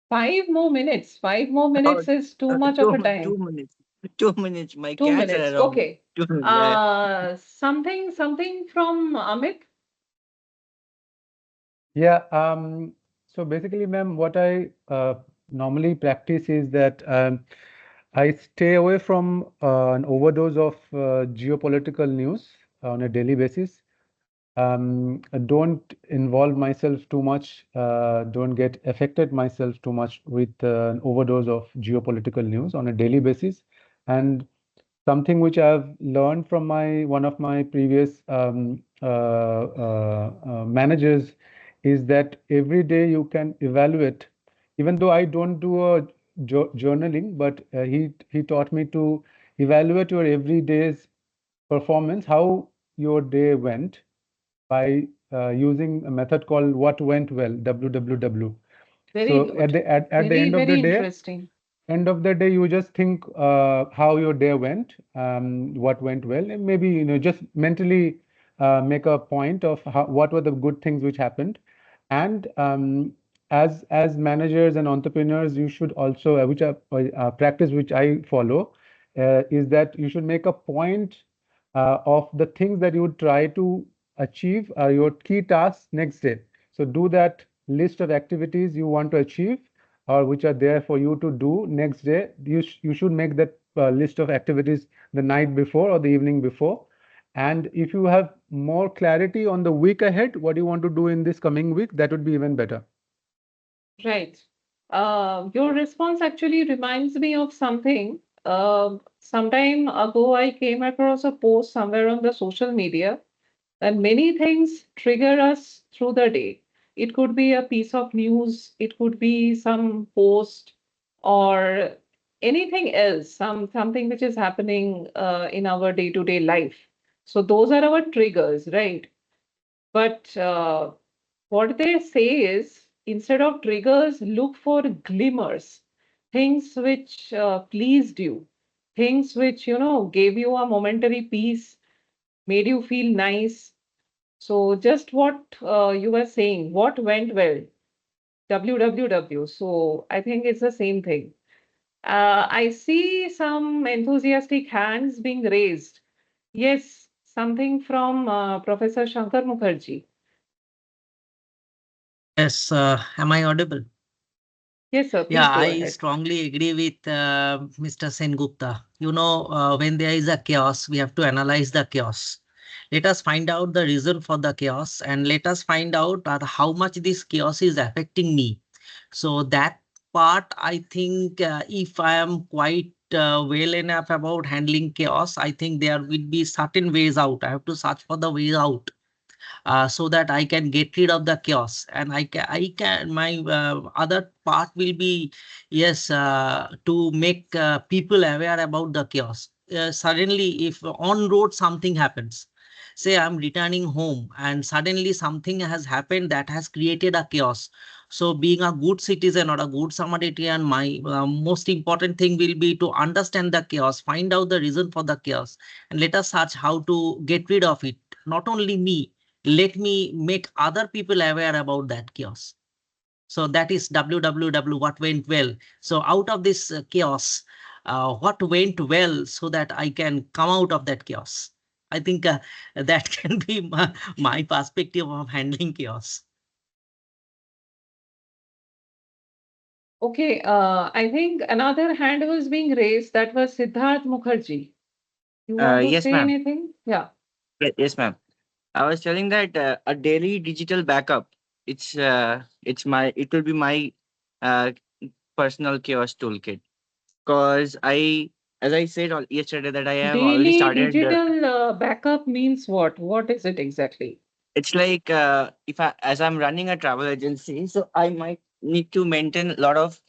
5 more minutes. 5 more minutes Oh, is too much of a two time. minutes. 2 minutes. My Two cats are minutes. around. Okay. 2 minutes. Yeah. Something from Amit. Yeah, so basically, ma'am, what I normally practice is that I stay away from an overdose of geopolitical news on a daily basis. I don't involve myself too much, don't get affected myself too much with an overdose of geopolitical news on a daily basis. And something which I've learned from my one of my previous managers is that every day you can evaluate. Even though I don't do a journaling, but he taught me to evaluate your everyday's performance, how your day went by using a method called what went well, WWW. Very So good. at the Very, end of the very day, interesting. you just think how your day went, what went well, and maybe just mentally make a point of what were the good things which happened. And as managers and entrepreneurs, you should also, which practice which I follow, is that you should make a point of the things that you would try to achieve, your key tasks next day. So do that list of activities you want to achieve or which are there for you to do next day. You should make that list of activities the night before or the evening before. And if you have more clarity on the week ahead, what you want to do in this coming week, that would be even better. Right. Your response actually reminds me of something. Some time ago, I came across a post somewhere on the social media that many things trigger us through the day. It could be a piece of news, it could be some post, or anything else, something which is happening in our day-to-day life. So those are our triggers, right? But what they say is instead of triggers, look for glimmers, things which pleased you, things which, gave you a momentary peace, made you feel nice. So just what you were saying, what went well, WWW. So I think it's the same thing. I see some enthusiastic hands being raised. Yes, something from Professor Shankar Mukherjee. Yes, am I audible? Yes, sir, please Yeah, go I ahead. strongly agree with Mr. Sengupta. When there is a chaos, we have to analyze the chaos. Let us find out the reason for the chaos and let us find out how much this chaos is affecting me. So that part, I think, if I am quite well enough about handling chaos, I think there will be certain ways out. I have to search for the way out so that I can get rid of the chaos. And my other part will be, yes, to make people aware about the chaos. Suddenly, if on road something happens, say I'm returning home and suddenly something has happened that has created a chaos. So being a good citizen or a good Samaritan, my most important thing will be to understand the chaos, find out the reason for the chaos, and let us search how to get rid of it. Not only me, let me make other people aware about that chaos. So that is www, what went well. So out of this chaos, what went well so that I can come out of that chaos. I think that can be my perspective of handling chaos. Okay, I think another hand was being raised. That was Siddharth Mukherjee. You want to Yes, say ma'am. anything? Yeah. Yes, ma'am. I was telling that a daily digital backup. It will be my uh, personal chaos toolkit. Cause as I said yesterday, that I have already Daily started. digital backup means what? What is it exactly? It's like if as I'm running a travel agency, so I might need to maintain a lot of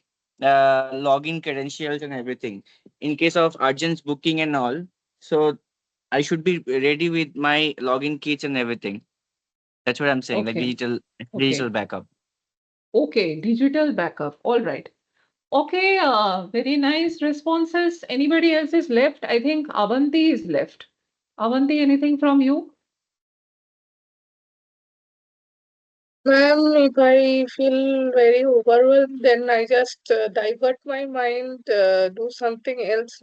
login credentials and everything in case of urgent booking and all. So I should be ready with my login kits and everything. That's what I'm saying, like Okay. digital Okay. backup. Okay, digital backup. All right. Okay, very nice responses. Anybody else is left? I think Avanti is left. Avanti, anything from you? Ma'am, if I feel very overwhelmed, then I just divert my mind, do something else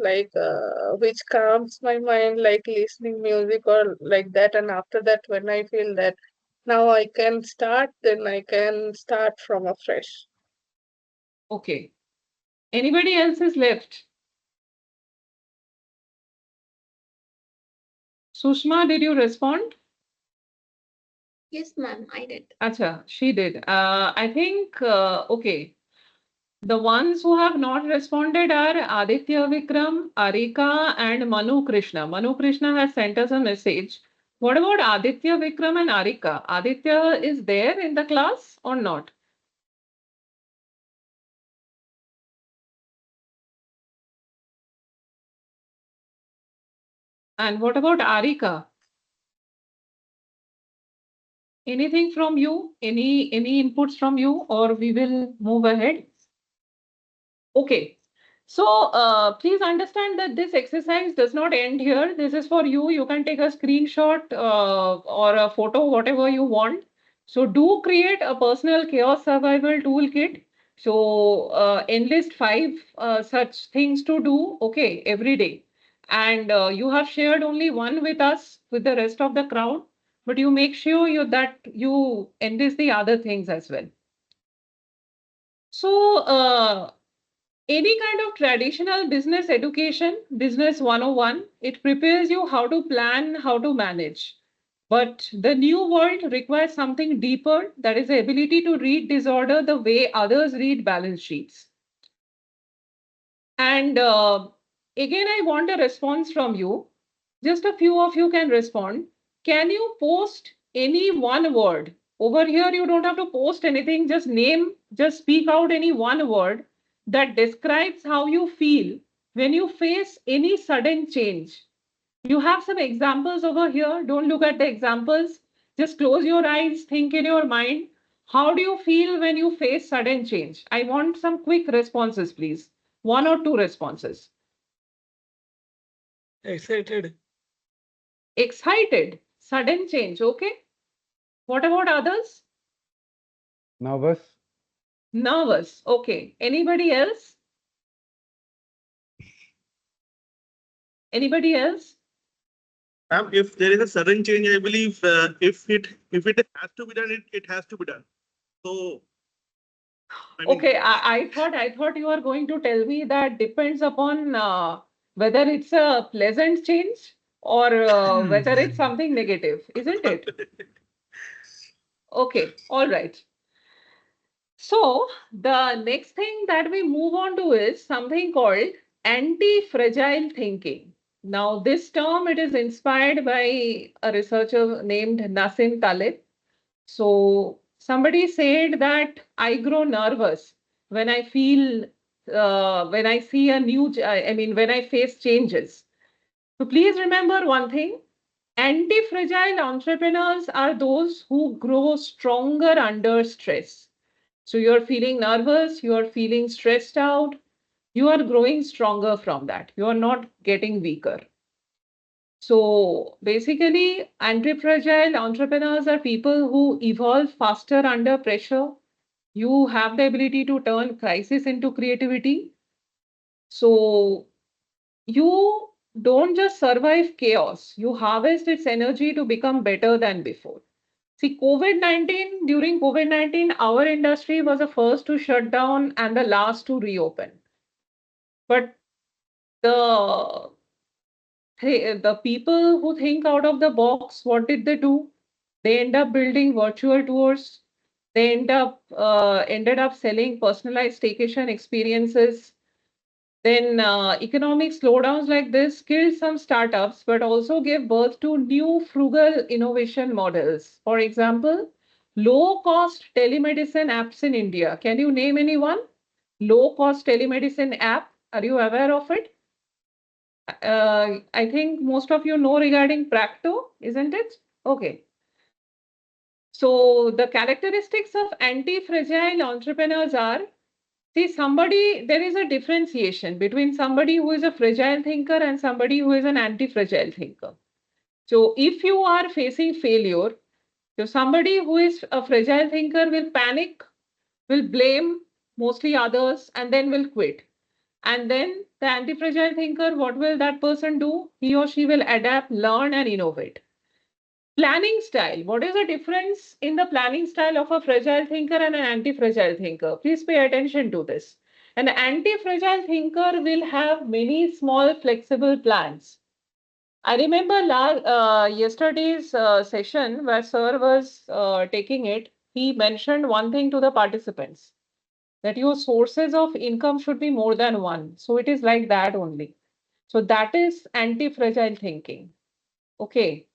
which calms my mind, like listening music or like that. And after that, when I feel that now I can start, then I can start from afresh. Okay. Anybody else is left? Sushma, did you respond? Yes, ma'am, I did. Acha, she did. I think, okay. The ones who have not responded are Aditya Vikram, Arika, and Manu Krishna. Manu Krishna has sent us a message. What about Aditya Vikram and Arika? Aditya is there in the class or not? And what about Arika? Anything from you? Any inputs from you, or we will move ahead? Okay. So please understand that this exercise does not end here. This is for you. You can take a screenshot or a photo, whatever you want. So do create a personal chaos survival toolkit. So enlist 5 such things to do, okay, every day. And you have shared only one with us, with the rest of the crowd, but you make sure that you enlist the other things as well. So any kind of traditional business education, business 101, it prepares you how to plan, how to manage. But the new world requires something deeper, that is the ability to read disorder the way others read balance sheets. And again, I want a response from you. Just a few of you can respond. Can you post any one word? Over here, you don't have to post anything, just speak out any one word that describes how you feel when you face any sudden change. You have some examples over here. Don't look at the examples. Just close your eyes, think in your mind. How do you feel when you face sudden change? I want some quick responses, please. 1 or 2 responses. Excited. Excited, sudden change. Okay. What about others? Nervous. Nervous. Okay. Anybody else? Anybody else? If there is a sudden change, I believe if it has to be done, it has to be done. So I mean, Okay, I thought you were going to tell me that depends upon whether it's a pleasant change or whether it's something negative, isn't it? Okay, all right. So the next thing that we move on to is something called anti-fragile thinking. Now, this term, it is inspired by a researcher named Nassim Taleb. So somebody said that I grow nervous when I feel, when I see a new, I mean, when I face changes. So please remember one thing, anti-fragile entrepreneurs are those who grow stronger under stress. So you're feeling nervous, you're feeling stressed out, you are growing stronger from that. You are not getting weaker. So basically, anti-fragile entrepreneurs are people who evolve faster under pressure. You have the ability to turn crisis into creativity. So you don't just survive chaos, you harvest its energy to become better than before. See, during COVID 19, our industry was the first to shut down and the last to reopen. But the the people who think out of the box, what did they do? They end up building virtual tours. They ended up selling personalized staycation experiences. Then economic slowdowns like this killed some startups, but also gave birth to new frugal innovation models. For example, low-cost telemedicine apps in India. Can you name anyone? Low-cost telemedicine app. Are you aware of it? I think most of you know regarding Practo, isn't it? Okay. So the characteristics of anti-fragile entrepreneurs are, see, there is a differentiation between somebody who is a fragile thinker and somebody who is an anti-fragile thinker. So if you are facing failure, so somebody who is a fragile thinker will panic, will blame mostly others, and then will quit. And then the anti-fragile thinker, what will that person do? He or she will adapt, learn, and innovate. Planning style. What is the difference in the planning style of a fragile thinker and an anti-fragile thinker? Please pay attention to this. An anti-fragile thinker will have many small flexible plans. I remember yesterday's session where sir was taking it. He mentioned one thing to the participants, that your sources of income should be more than one. So it is like that only. So that is anti-fragile thinking. Okay.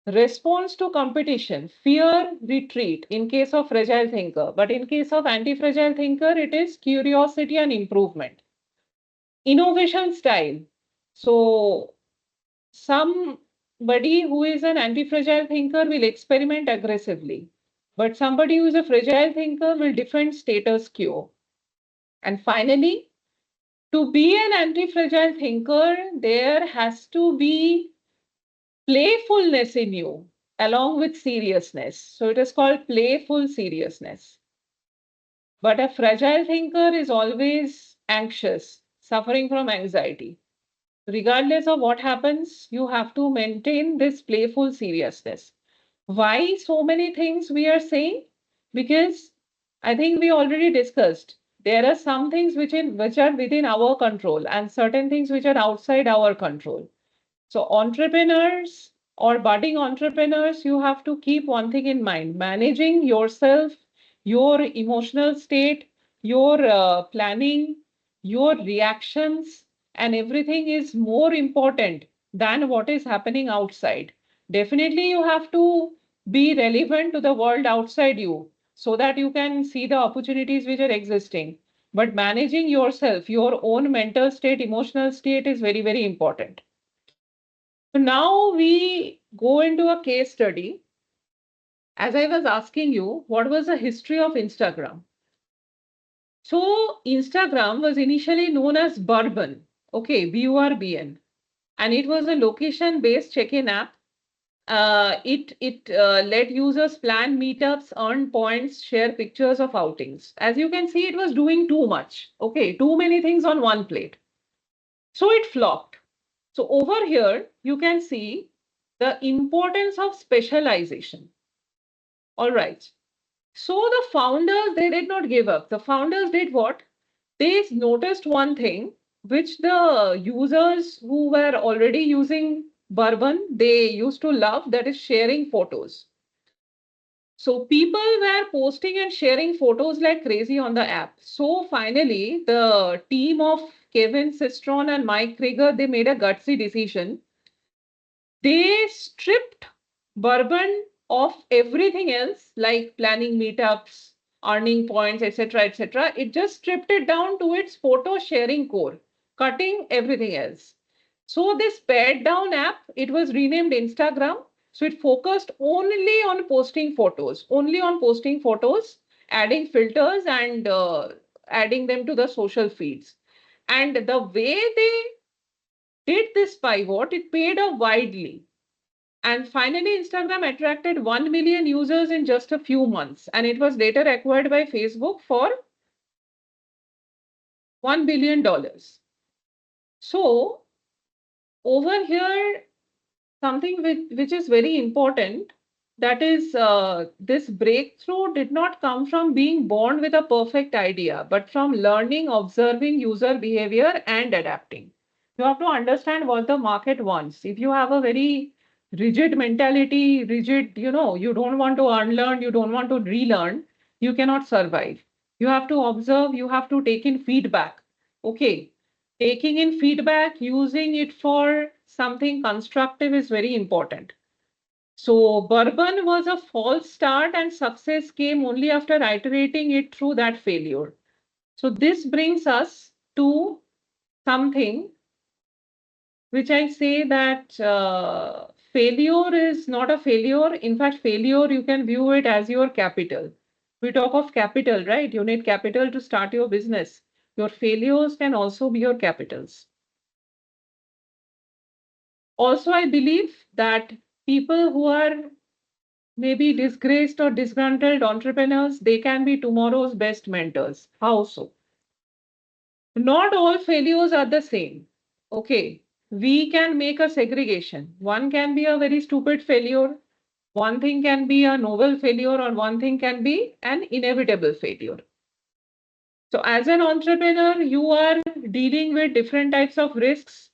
Response to competition, fear, retreat in case of fragile thinker. But in case of anti-fragile thinker, it is curiosity and improvement. Innovation style. So somebody who is an anti-fragile thinker will experiment aggressively. But somebody who is a fragile thinker will defend status quo. And finally, to be an anti-fragile thinker, there has to be playfulness in you along with seriousness. So it is called playful seriousness. But a fragile thinker is always anxious, suffering from anxiety. Regardless of what happens, you have to maintain this playful seriousness. Why so many things we are saying? Because I think we already discussed. There are some things which are within our control and certain things which are outside our control. So entrepreneurs or budding entrepreneurs, you have to keep one thing in mind, managing yourself, your emotional state, your planning, your reactions, and everything is more important than what is happening outside. Definitely, you have to be relevant to the world outside you so that you can see the opportunities which are existing. But managing yourself, your own mental state, emotional state is very, very important. So now we go into a case study. As I was asking you, what was the history of Instagram? So Instagram was initially known as Bourbon, okay, BURBN, and it was a location-based check-in app. It let users plan meetups, earn points, share pictures of outings. As you can see, it was doing too much. Okay, too many things on one plate. So it flopped. So over here, you can see the importance of specialization. All right. So the founders, they did not give up. The founders did what? They noticed one thing, which the users who were already using Bourbon, they used to love, that is sharing photos. So people were posting and sharing photos like crazy on the app. So finally, the team of Kevin Systron and Mike Krieger, they made a gutsy decision. They stripped Bourbon of everything else, like planning meetups, earning points, etc., etc. It just stripped it down to its photo sharing core, cutting everything else. So this pared down app, it was renamed Instagram. So it focused only on posting photos, adding filters and adding them to the social feeds. And the way they did this pivot, it paid off widely. And finally, Instagram attracted 1 million users in just a few months. And it was later acquired by Facebook for $1 billion. So over here, something which is very important, that is this breakthrough did not come from being born with a perfect idea, but from learning, observing user behavior and adapting. You have to understand what the market wants. If you have a very rigid mentality, you don't want to unlearn, you don't want to relearn, you cannot survive. You have to observe, you have to take in feedback. Okay, taking in feedback, using it for something constructive is very important. So Bourbon was a false start and success came only after iterating it through that failure. So this brings us to something which I say that failure is not a failure. In fact, failure, you can view it as your capital. We talk of capital, right? You need capital to start your business. Your failures can also be your capitals. Also, I believe that people who are maybe disgraced or disgruntled entrepreneurs, they can be tomorrow's best mentors. How so? Not all failures are the same. Okay, we can make a segregation. One can be a very stupid failure, one thing can be a novel failure, or one thing can be an inevitable failure. So, as an entrepreneur, you are dealing with different types of risks,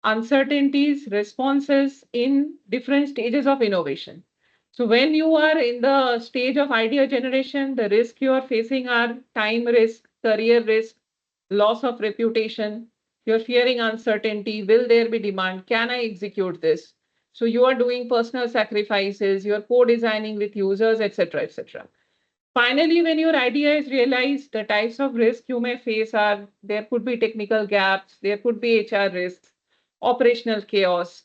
uncertainties, responses in different stages of innovation. So, when you are in the stage of idea generation, the risk you are facing are time risk, career risk, loss of reputation. You're fearing uncertainty. Will there be demand? Can I execute this? So, you are doing personal sacrifices, you're co designing with users, etc. etc. Finally, when your idea is realized, the types of risk you may face are there could be technical gaps, there could be HR risks, operational chaos.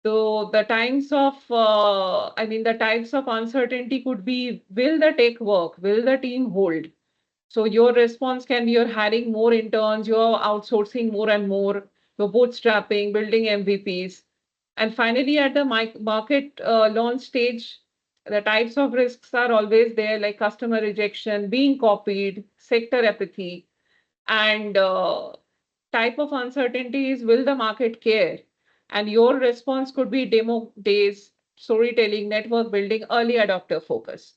So the times of, the types of uncertainty could be, will the tech work? Will the team hold? So your response can be you're hiring more interns, you're outsourcing more and more, you're bootstrapping, building MVPs. And finally, at the market launch stage, the types of risks are always there, like customer rejection, being copied, sector apathy, and type of uncertainty is, will the market care? And your response could be demo days, storytelling, network building, early adopter focus.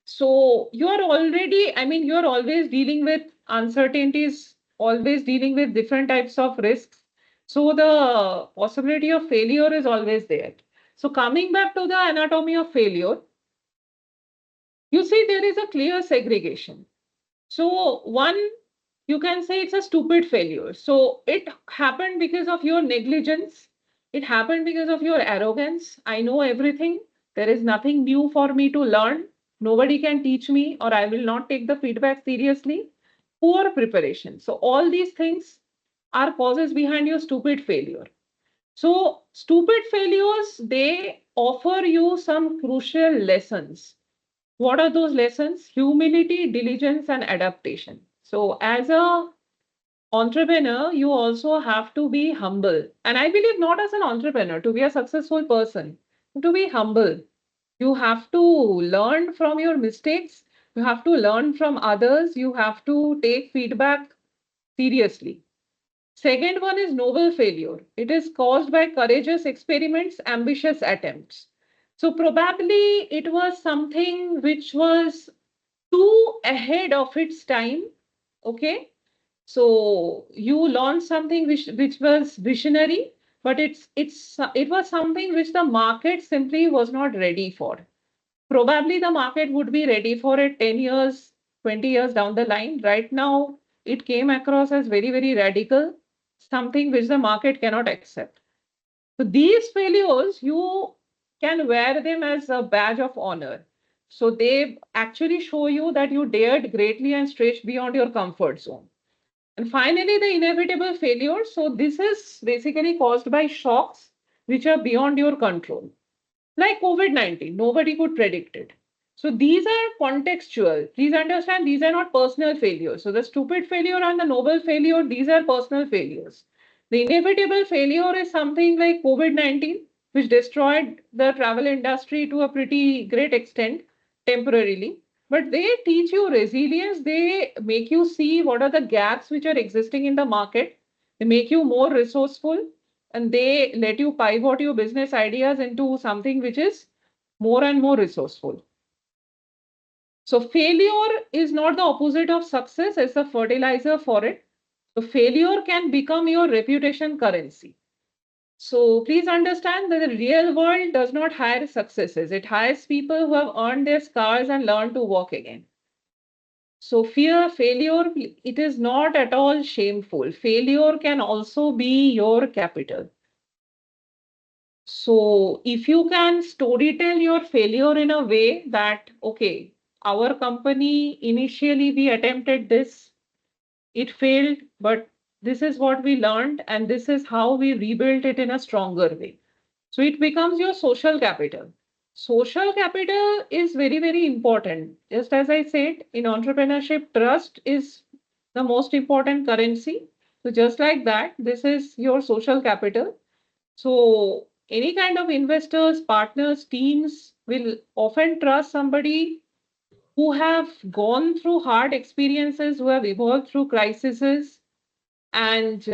So you're already, you're always dealing with uncertainties, always dealing with different types of risks. So the possibility of failure is always there. So coming back to the anatomy of failure, you see there is a clear segregation. So one, you can say it's a stupid failure. So it happened because of your negligence. It happened because of your arrogance. I know everything. There is nothing new for me to learn. Nobody can teach me, or I will not take the feedback seriously. Poor preparation. So all these things are causes behind your stupid failure. So stupid failures, they offer you some crucial lessons. What are those lessons? Humility, diligence, and adaptation. So as a entrepreneur, you also have to be humble. And I believe not as an entrepreneur, to be a successful person, to be humble. You have to learn from your mistakes. You have to learn from others. You have to take feedback seriously. Second one is novel failure. It is caused by courageous experiments, ambitious attempts. So probably it was something which was too ahead of its time. Okay. So you launched something which was visionary, but it was something which the market simply was not ready for. Probably the market would be ready for it 10 years, 20 years down the line. Right now, it came across as very, very radical, something which the market cannot accept. So these failures, you can wear them as a badge of honor. So they actually show you that you dared greatly and stretched beyond your comfort zone. And finally, the inevitable failure. So this is basically caused by shocks which are beyond your control. Like COVID-19, nobody could predict it. So these are contextual. Please understand, these are not personal failures. So the stupid failure and the noble failure, these are personal failures. The inevitable failure is something like COVID-19, which destroyed the travel industry to a pretty great extent temporarily. But they teach you resilience. They make you see what are the gaps which are existing in the market. They make you more resourceful, and they let you pivot your business ideas into something which is more and more resourceful. So failure is not the opposite of success, it's a fertilizer for it. So failure can become your reputation currency. So please understand that the real world does not hire successes. It hires people who have earned their scars and learned to walk again. So fear, failure, it is not at all shameful. Failure can also be your capital. So if you can storytell your failure in a way that, okay, our company initially we attempted this, it failed, but this is what we learned and this is how we rebuilt it in a stronger way. So it becomes your social capital. Social capital is very, very important. Just as I said, in entrepreneurship, trust is the most important currency. So just like that, this is your social capital. So any kind of investors, partners, teams will often trust somebody who have gone through hard experiences, who have evolved through crises, and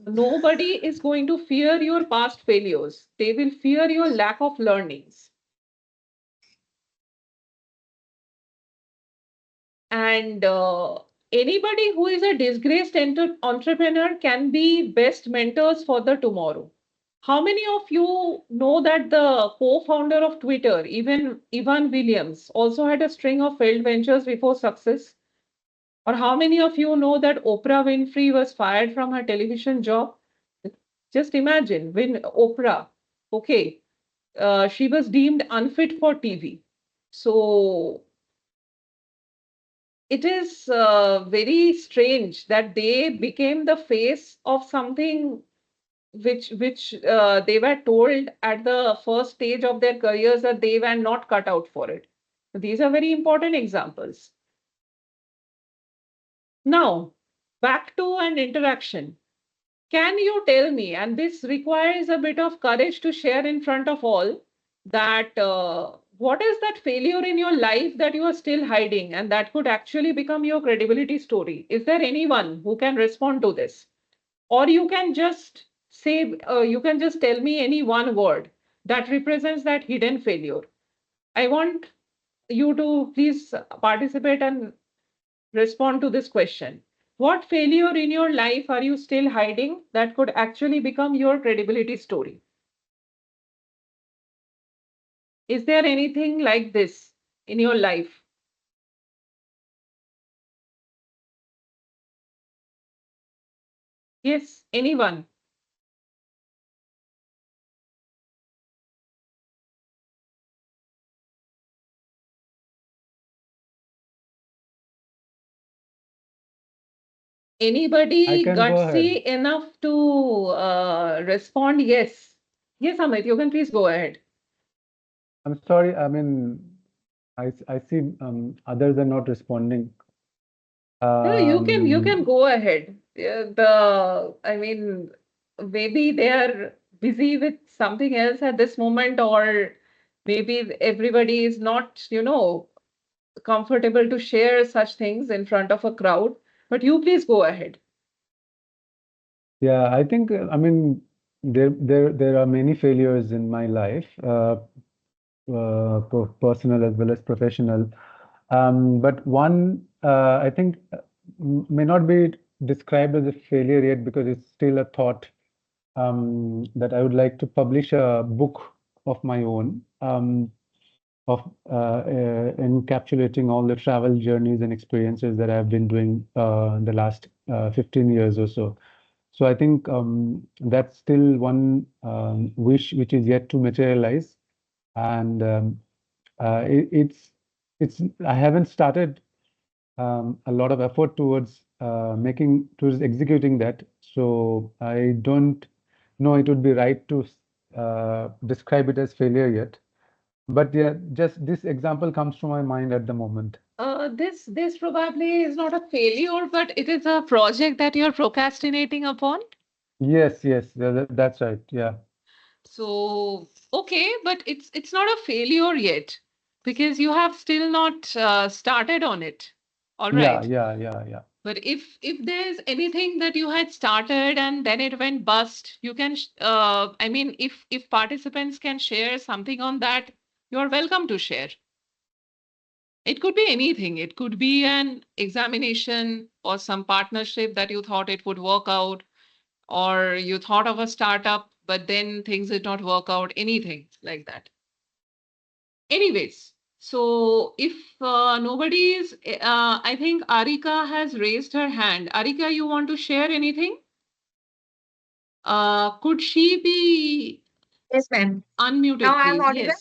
nobody is going to fear your past failures. They will fear your lack of learnings. And anybody who is a disgraced entrepreneur can be best mentors for the tomorrow. How many of you know that the co-founder of Twitter, even Ivan Williams, also had a string of failed ventures before success? Or how many of you know that Oprah Winfrey was fired from her television job? Just imagine when Oprah, okay, she was deemed unfit for TV. So it is very strange that they became the face of something which they were told at the first stage of their careers that they were not cut out for it. These are very important examples. Now, back to an interaction. Can you tell me, and this requires a bit of courage to share in front of all, that what is that failure in your life that you are still hiding and that could actually become your credibility story? Is there anyone who can respond to this? Or you can just say, you can just tell me any one word that represents that hidden failure. I want you to please participate and respond to this question. What failure in your life are you still hiding that could actually become your credibility story? Is there anything like this in your life? Yes, anyone? I Anybody can go ahead. gutsy enough to respond? Yes. Yes, Amit, you can please go ahead. I'm sorry. I mean, I see others are not responding. No, you can Um, go ahead. I mean, maybe they are busy with something else at this moment, or maybe everybody is not, comfortable to share such things in front of a crowd. But you please go ahead. yeah, I think I mean there are many failures in my life, personal as well as professional. But one I think may not be described as a failure yet because it's still a thought that I would like to publish a book of my own. Of encapsulating all the travel journeys and experiences that I've been doing the last 15 years or so. So I think that's still one wish which is yet to materialize, and it's I haven't started a lot of effort towards towards executing that. So I don't know it would be right to describe it as failure yet. But yeah, just this example comes to my mind at the moment. This probably is not a failure, but it is a project that you're procrastinating upon. Yes, yes, that's right. Yeah, So, okay, but it's not a failure yet because you have still not started on it. All yeah, right. yeah, yeah, yeah. But if there's anything that you had started and then it went bust, you can I mean if participants can share something on that, you're welcome to share. It could be anything. It could be an examination or some partnership that you thought it would work out, or you thought of a startup, but then things did not work out, anything like that. Anyways, so if nobody is, I think Arika has raised her hand. Arika, you want to share anything? Could she be Yes, ma'am. Now unmuted, I'm please? audible.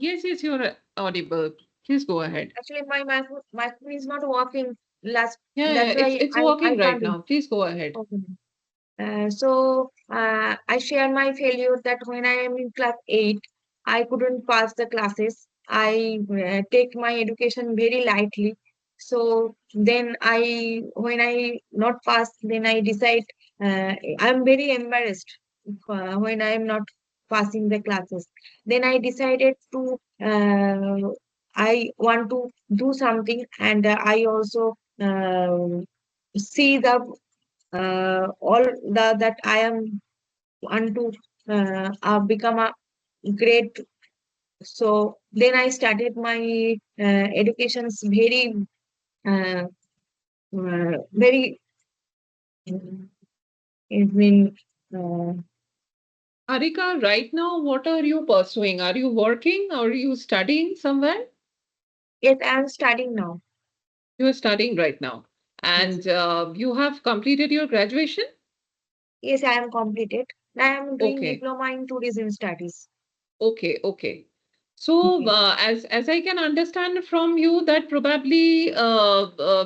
Yes. Yes, you're audible. Please go ahead. Actually, my microphone is not working. Last, Yeah, that's it's why it's I working right can't. now. Please go ahead. Okay. I share my failure that when I am in class 8, I couldn't pass the classes. I take my education very lightly. So then when I not pass, then I decide I'm very embarrassed when I am not passing the classes. Then I decided to I want to do something, and I also see the all the that I am want to become a great. So then I started my educations uh, very. It mean uh, Harika, right now, what are you pursuing? Are you working? Are you studying somewhere? yes, I am studying now. You are studying right now. Yes, And you have completed your graduation? yes, I am completed. I am doing Okay. diploma in tourism studies. Okay, okay. So, Okay. as I can understand from you that probably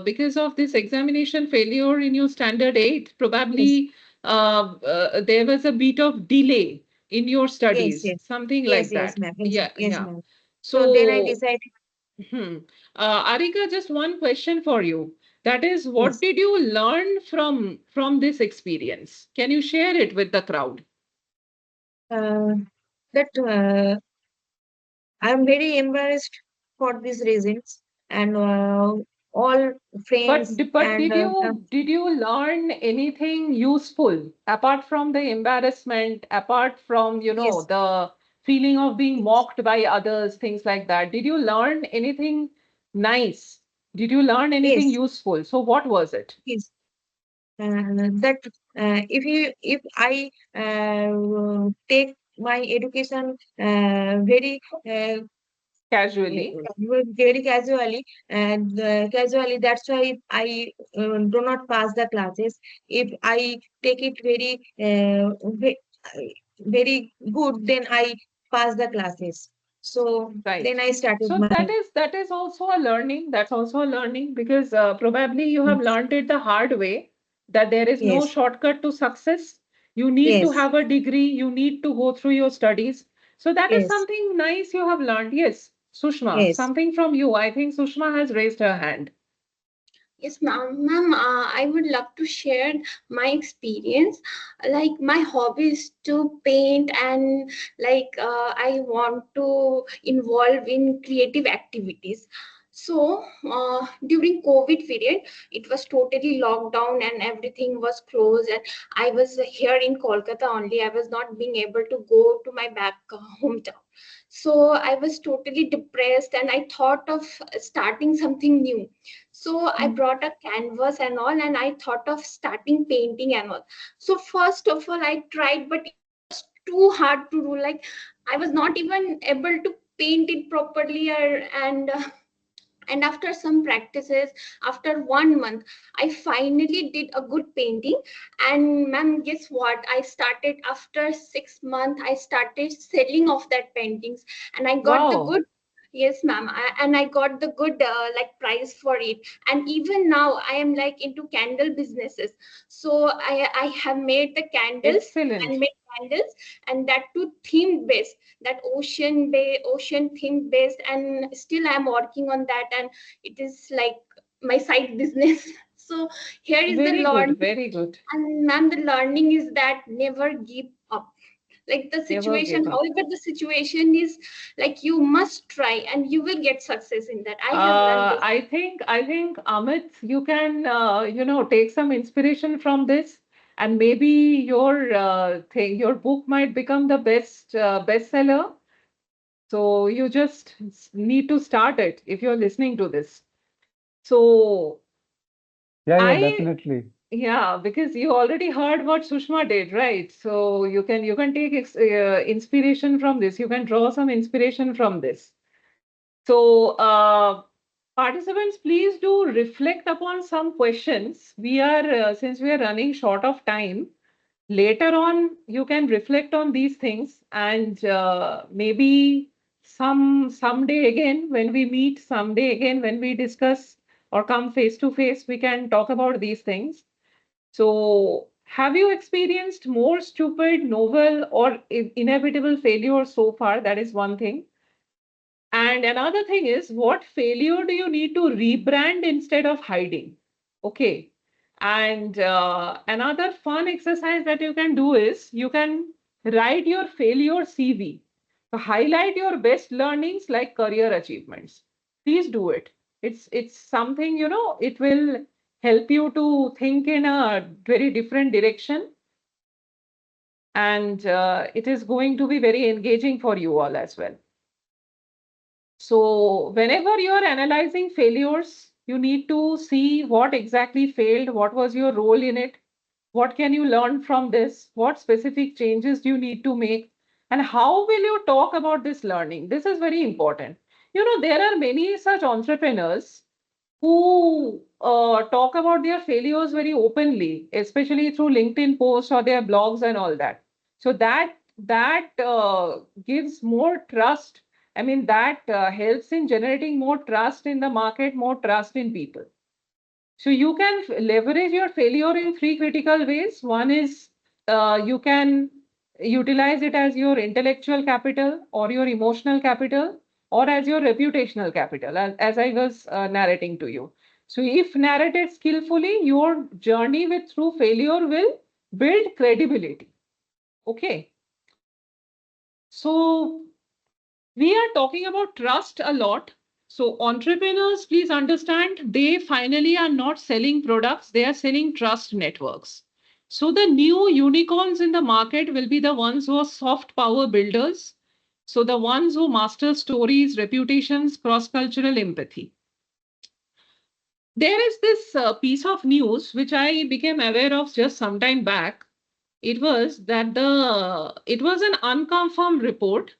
because of this examination failure in your standard 8, Yes, probably there was a bit of delay in your yes, studies, yes, something yes, like yes, that. ma'am. Yes, Yeah, yes, yeah. ma'am. So then I So, decided. hmm. Arika, just one question for you. That is, what Yes. did you learn from this experience? Can you share it with the crowd? Uh, that I am very embarrassed for these reasons, and all But friends but and did you learn anything useful apart from the embarrassment, apart from, yes, the feeling of being yes, mocked by others, things like that? Did you learn anything nice? Did you learn anything yes, useful? So what was it? yes. That if I take my education uh, Casually. very casually, and casually, that's why I do not pass the classes. If I take it very good, then I pass the classes. So then Right. I started So my. that is also a learning. That's also a learning because probably you have Yes, learned it the hard way that there is no yes, shortcut to success. You need to yes, have a degree. You need to go through your studies. So that is yes, something nice you have learned. Yes, Sushma, yes. something from you. I think Sushma has raised her hand. Yes, ma'am. I would love to share my experience. Like my hobby is to paint, and I want to involve in creative activities. So during COVID period, it was totally locked down and everything was closed. And I was here in Kolkata only. I was not being able to go to my back hometown. So I was totally depressed, and I thought of starting something new. So I brought a canvas and all, and I thought of starting painting and all. So first of all, I tried, but it was too hard to do. Like I was not even able to paint it properly, and after some practices, after 1 month, I finally did a good painting. And ma'am, guess what? I started after 6 months. I started selling off that paintings, and I got the Wow. good. Yes, ma'am. And I got the good price for it. And even now, I am like into candle businesses. So I have made the candles and Excellent. made candles, and that too theme based, that ocean theme based, and still I'm working on that, and it is like my side business. So here is the Very good. learn. Very good. And ma'am, the learning is that never give up. Like the Never situation, give up. however the situation is, like you must try and you will get success in that. I have learned this. I think Amit, you can take some inspiration from this, and maybe your book might become the bestseller. So you just need to start it if you're listening to this. So Yeah, I definitely. yeah, because you already heard what Sushma did, right? So you can take inspiration from this. You can draw some inspiration from this. So, participants, please do reflect upon some questions. Since we are running short of time, later on you can reflect on these things, and maybe someday again when we meet, someday again when we discuss or come face to face, we can talk about these things. So Have you experienced more stupid, novel, or inevitable failure so far? That is one thing. And another thing is, what failure do you need to rebrand instead of hiding? Okay. And another fun exercise that you can do is you can write your failure CV. So highlight your best learnings like career achievements. Please do it. It's something, it will help you to think in a very different direction. And it is going to be very engaging for you all as well. So whenever you're analyzing failures, you need to see what exactly failed, what was your role in it, what can you learn from this, what specific changes do you need to make, and how will you talk about this learning? This is very important. There are many such entrepreneurs who talk about their failures very openly, especially through LinkedIn posts or their blogs and all that. So that gives more trust. I mean, that helps in generating more trust in the market, more trust in people. So you can leverage your failure in three critical ways. One is you can utilize it as your intellectual capital or your emotional capital or as your reputational capital, as I was narrating to you. So if narrated skillfully, your journey with through failure will build credibility. Okay. So we are talking about trust a lot. So entrepreneurs, please understand, they finally are not selling products, they are selling trust networks. So the new unicorns in the market will be the ones who are soft power builders. So the ones who master stories, reputations, cross-cultural empathy. There is this piece of news which I became aware of just some time back. It was an unconfirmed report.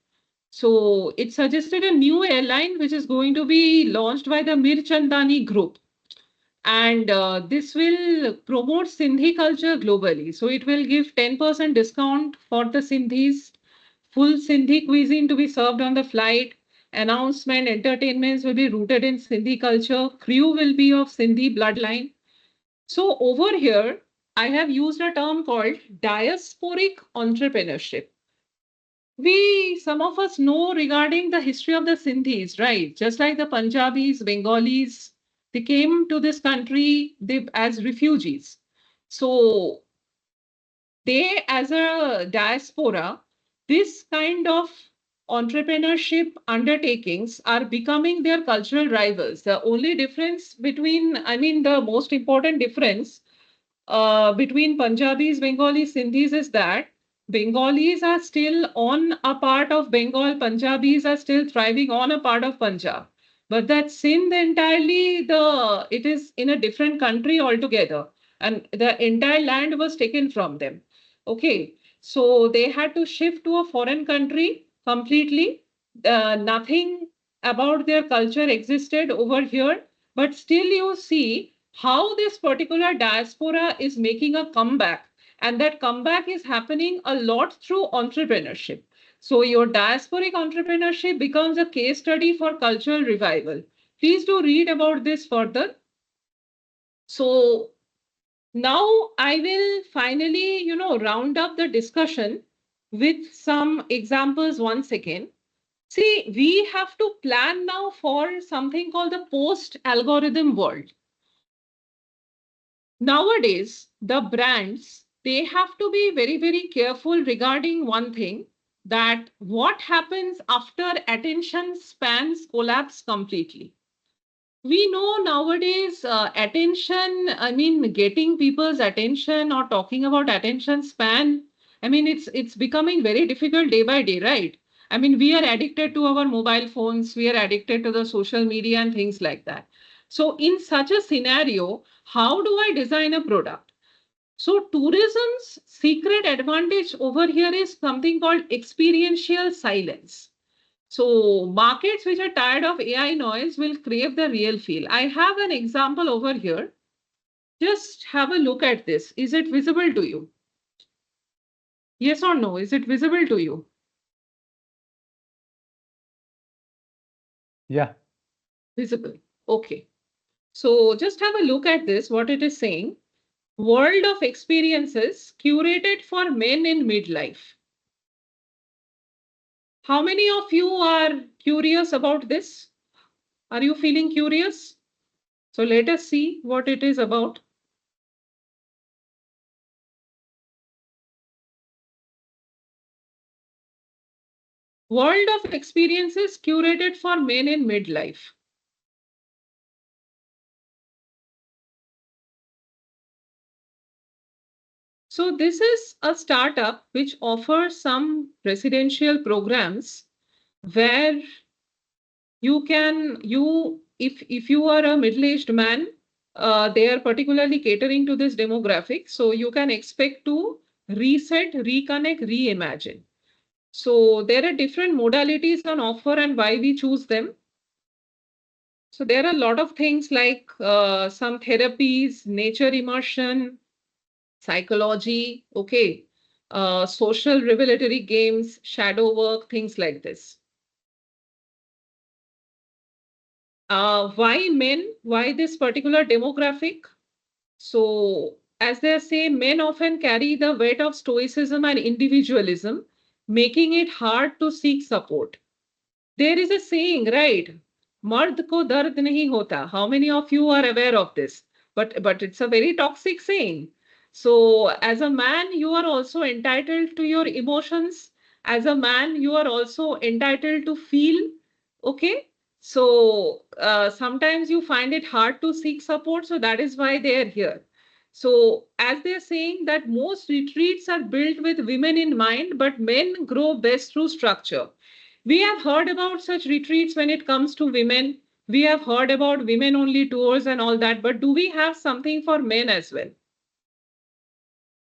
So it suggested a new airline which is going to be launched by the Mirchandani Group. And this will promote Sindhi culture globally. So it will give 10% discount for the Sindhis, full Sindhi cuisine to be served on the flight. Announcement, entertainments will be rooted in Sindhi culture. Crew will be of Sindhi bloodline. So over here, I have used a term called diasporic entrepreneurship. Some of us know regarding the history of the Sindhis, right? Just like the Punjabis, Bengalis, they came to this country as refugees. So they, as a diaspora, this kind of entrepreneurship undertakings are becoming their cultural rivals. The only difference the most important difference between Punjabis, Bengalis, Sindhis is that Bengalis are still on a part of Bengal, Punjabis are still thriving on a part of Punjab. But that Sindh entirely, it is in a different country altogether, and the entire land was taken from them. Okay, so they had to shift to a foreign country completely. Nothing about their culture existed over here, but still you see how this particular diaspora is making a comeback, and that comeback is happening a lot through entrepreneurship. So your diasporic entrepreneurship becomes a case study for cultural revival. Please do read about this further. So now I will finally, round up the discussion with some examples once again. See, we have to plan now for something called the post-algorithm world. Nowadays, the brands, they have to be very, very careful regarding one thing, that what happens after attention spans collapse completely. We know nowadays getting people's attention or talking about attention span, it's becoming very difficult day by day, right? We are addicted to our mobile phones, we are addicted to the social media and things like that. So in such a scenario, how do I design a product? So tourism's secret advantage over here is something called experiential silence. So markets which are tired of AI noise will crave the real feel. I have an example over here. Just have a look at this. Is it visible to you? Yes or no? Is it visible to you? Yeah. Visible. Okay. So just have a look at this, what it is saying. World of experiences curated for men in midlife. How many of you are curious about this? Are you feeling curious? So let us see what it is about. World of experiences curated for men in midlife. So this is a startup which offers some residential programs where if you are a middle-aged man, they are particularly catering to this demographic. So you can expect to reset, reconnect, reimagine. So there are different modalities on offer and why we choose them. So there are a lot of things like some therapies, nature immersion, psychology, okay, social revelatory games, shadow work, things like this. Why men? Why this particular demographic? So, as they say, men often carry the weight of stoicism and individualism, making it hard to seek support. There is a saying, right? Mard ko dard nahi hota. How many of you are aware of this? But it's a very toxic saying. So, as a man, you are also entitled to your emotions. As a man, you are also entitled to feel. Okay. So sometimes you find it hard to seek support. So that is why they are here. So as they're saying that most retreats are built with women in mind, but men grow best through structure. We have heard about such retreats when it comes to women. We have heard about women only tours and all that, but do we have something for men as well?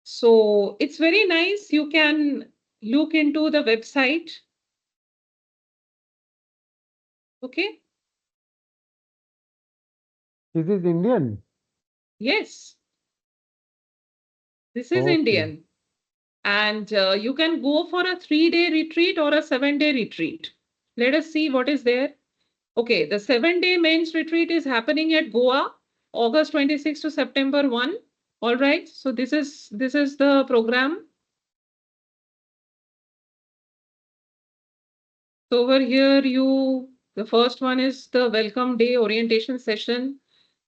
So it's very nice. You can look into the website. Okay. Is this Indian? Yes, this is Okay. Indian. And you can go for a 3-day retreat or a 7-day retreat. Let us see what is there. Okay, the 7-day men's retreat is happening at Goa, August 26 to September 1. All right, so this is the program. So over here, the first one is the welcome day orientation session.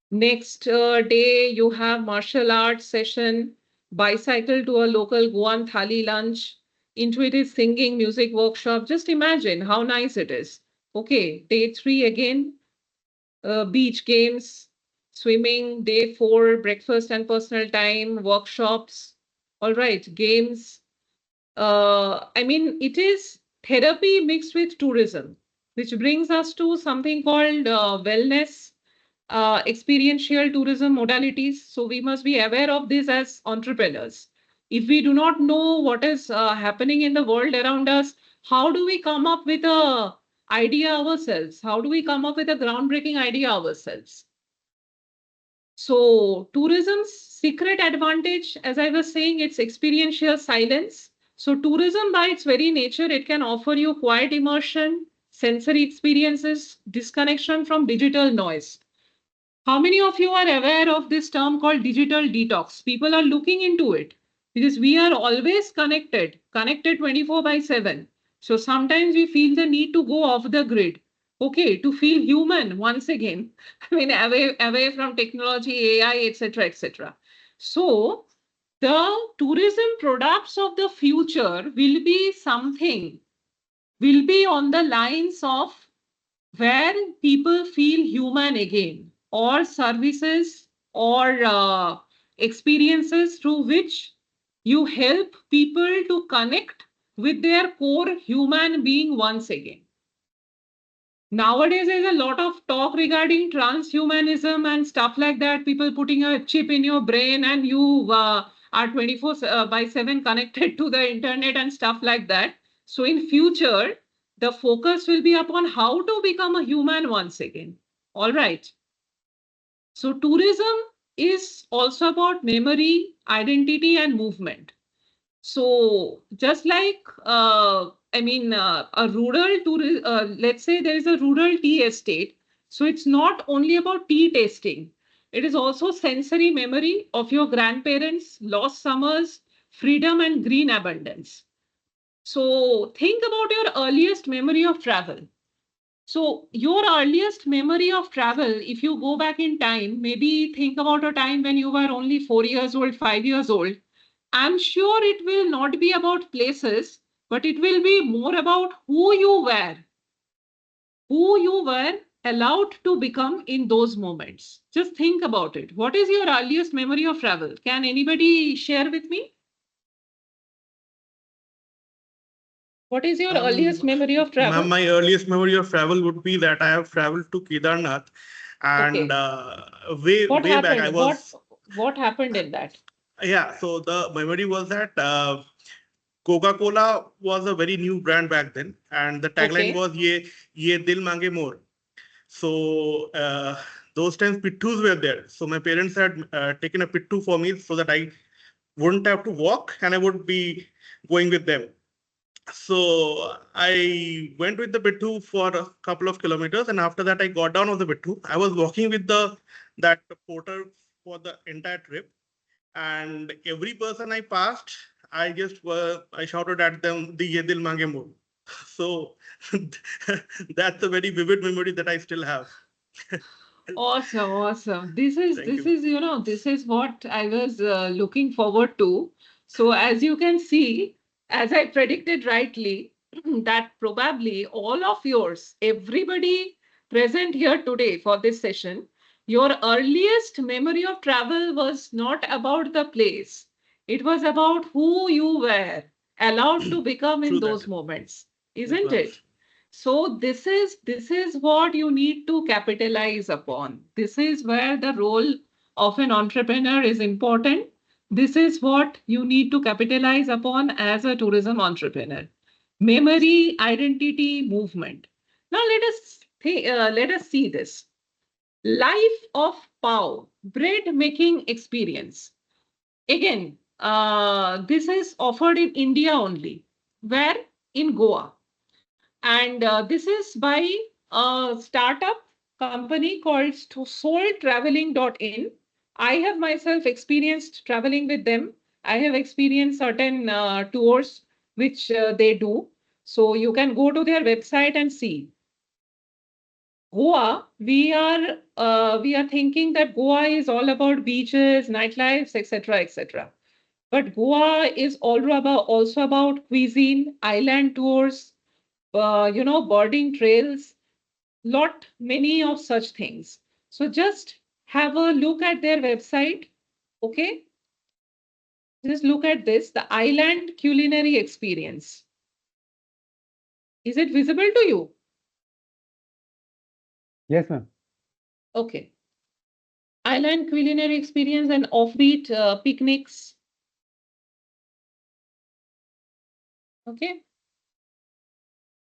Next day, you have martial arts session, bicycle to a local Goan thali lunch, intuitive singing, music workshop. Just imagine how nice it is. Okay, day 3 again, beach games, swimming. Day 4, breakfast and personal time, workshops. All right, games. I mean, it is therapy mixed with tourism, which brings us to something called wellness, experiential tourism modalities. So we must be aware of this as entrepreneurs. If we do not know what is happening in the world around us, how do we come up with a idea ourselves? How do we come up with a groundbreaking idea ourselves? So tourism's secret advantage, as I was saying, it's experiential silence. So tourism by its very nature, it can offer you quiet immersion, sensory experiences, disconnection from digital noise. How many of you are aware of this term called digital detox? People are looking into it because we are always connected 24 by 7. So sometimes we feel the need to go off the grid. Okay, to feel human once again. I mean, away from technology, AI, etc., etc. So the tourism products of the future will be on the lines of where people feel human again, or services or experiences through which you help people to connect with their core human being once again. Nowadays, there's a lot of talk regarding transhumanism and stuff like that. People putting a chip in your brain and you are 24 by 7 connected to the internet and stuff like that. So in future, the focus will be upon how to become a human once again. All right. So tourism is also about memory, identity, and movement. So just like, a rural tourist, let's say there is a rural tea estate. So it's not only about tea tasting. It is also sensory memory of your grandparents, lost summers, freedom and green abundance. So think about your earliest memory of travel. So your earliest memory of travel, if you go back in time, maybe think about a time when you were only 4 years old, 5 years old. I'm sure it will not be about places, but it will be more about who you were allowed to become in those moments. Just think about it. What is your earliest memory of travel? Can anybody share with me? What is your earliest memory of travel? My earliest memory of travel would be that I have traveled to Kedarnath, and What way back I happened? was. What happened in that? Yeah, so the memory was that Coca-Cola was a very new brand back then, and the tagline Okay. was "Ye dil mange more." So those times pittus were there. So my parents had taken a pittu for me so that I wouldn't have to walk and I would be going with them. So I went with the Bittu for a couple of kilometers, and after that I got down of the Bittu. I was walking with that porter for the entire trip, and every person I passed, I shouted at them the Ye Dil Mange Mo. So that's a very vivid memory that I still have. Awesome, awesome. This Thank you. is, you know, this is what I was looking forward to. So as you can see, as I predicted rightly, that probably all of yours, everybody present here today for this session, your earliest memory of travel was not about the place. It was about who you were allowed to become in True those that. moments, It isn't was. it? So this is what you need to capitalize upon. This is where the role of an entrepreneur is important. This is what you need to capitalize upon as a tourism entrepreneur. Memory, identity, movement. Now let us see this. Life of Pau, bread making experience. Again, this is offered in India only. Where? In Goa. And this is by a startup company called soultraveling.in. I have myself experienced traveling with them. I have experienced certain tours which they do. So you can go to their website and see. Goa, we are thinking that Goa is all about beaches, nightlife, etc., etc. But Goa is also about cuisine, island tours, birding trails, many of such things. So just have a look at their website. Okay, just look at this, the island culinary experience. Is it visible to you? Yes, ma'am. Okay. Island culinary experience and offbeat picnics. Okay.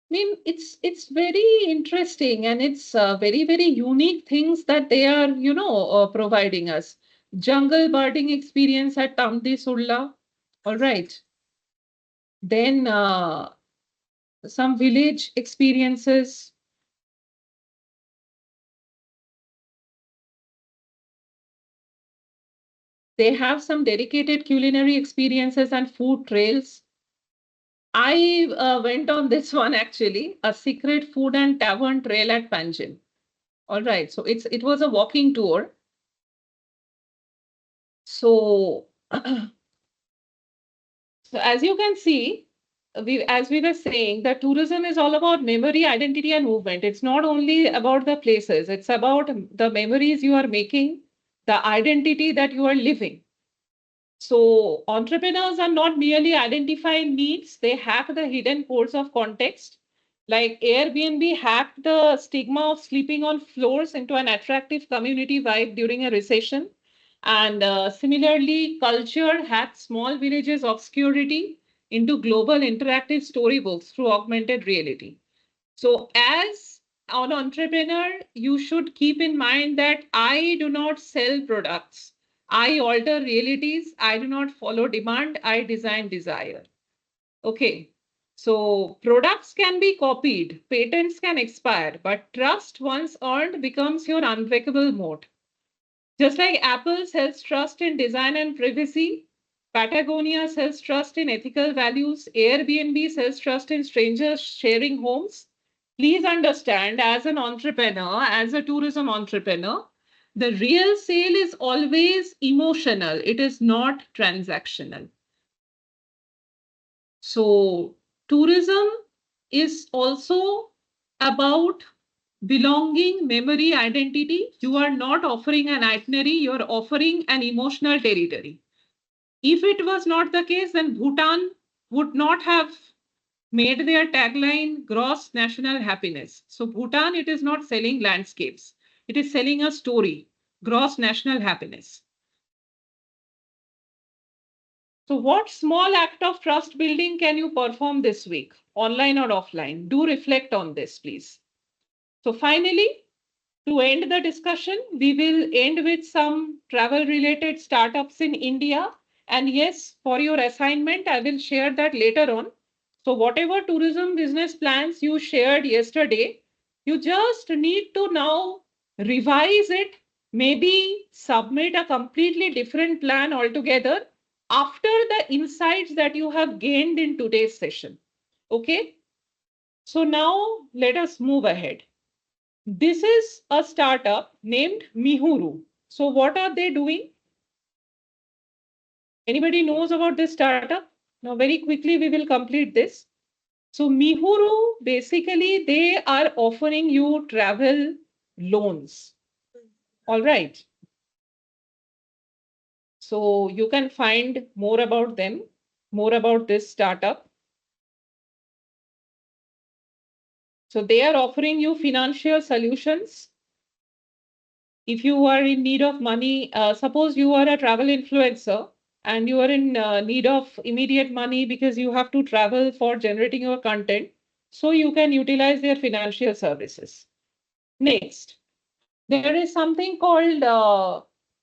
I mean, it's very interesting, and it's very unique things that they are, providing us. Jungle birding experience at Tamdi Sulla. All right. Then some village experiences. They have some dedicated culinary experiences and food trails. I went on this one actually, a secret food and tavern trail at Panjim. All right, so it was a walking tour. So, so as you can see, as we were saying, that tourism is all about memory, identity, and movement. It's not only about the places; it's about the memories you are making, the identity that you are living. So entrepreneurs are not merely identifying needs, they hack the hidden codes of context. Like Airbnb hacked the stigma of sleeping on floors into an attractive community vibe during a recession. And similarly, culture hacked small villages obscurity into global interactive storybooks through augmented reality. So, as an entrepreneur, you should keep in mind that I do not sell products. I alter realities. I do not follow demand. I design desire. Okay. So, products can be copied, patents can expire, but trust once earned becomes your unbreakable moat. Just like Apple sells trust in design and privacy, Patagonia sells trust in ethical values, Airbnb sells trust in strangers sharing homes. Please understand, as an entrepreneur, as a tourism entrepreneur, the real sale is always emotional. It is not transactional. So tourism is also about belonging, memory, identity. You are not offering an itinerary, you are offering an emotional territory. If it was not the case, then Bhutan would not have made their tagline gross national happiness. So Bhutan, it is not selling landscapes. It is selling a story, gross national happiness. So what small act of trust building can you perform this week, online or offline? Do reflect on this, please. So finally, to end the discussion, we will end with some travel related startups in India. And yes, for your assignment, I will share that later on. So whatever tourism business plans you shared yesterday, you just need to now revise it, maybe submit a completely different plan altogether after the insights that you have gained in today's session. Okay. So now let us move ahead. This is a startup named Mihuru. So what are they doing? Anybody knows about this startup? Now very quickly we will complete this. So Mihuru, basically they are offering you travel loans. All right. So you can find more about them, more about this startup. So they are offering you financial solutions. If you are in need of money, suppose you are a travel influencer and you are in need of immediate money because you have to travel for generating your content, so you can utilize their financial services. Next, there is something called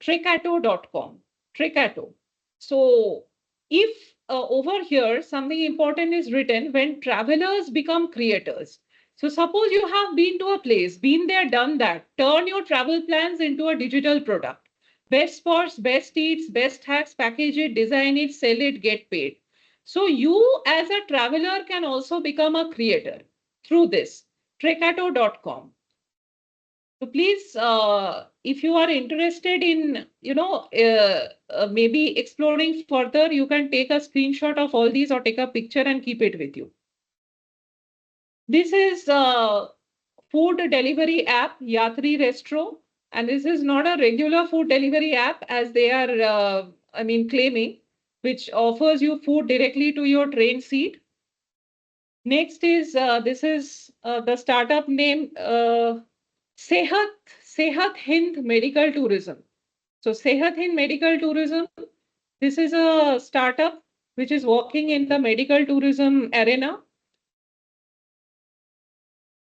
tricato.com. Tricato. So if over here something important is written, when travelers become creators. So suppose you have been to a place, been there, done that, turn your travel plans into a digital product. Best spots, best eats, best hacks, package it, design it, sell it, get paid. So you as a traveler can also become a creator through this, tricato.com. So please, if you are interested in, maybe exploring further, you can take a screenshot of all these or take a picture and keep it with you. This is a food delivery app, Yatri Restro, and this is not a regular food delivery app as they are, claiming, which offers you food directly to your train seat. Next is, this is the startup name, Sehat Hind Medical Tourism. So Sehat Hind Medical Tourism, this is a startup which is working in the medical tourism arena.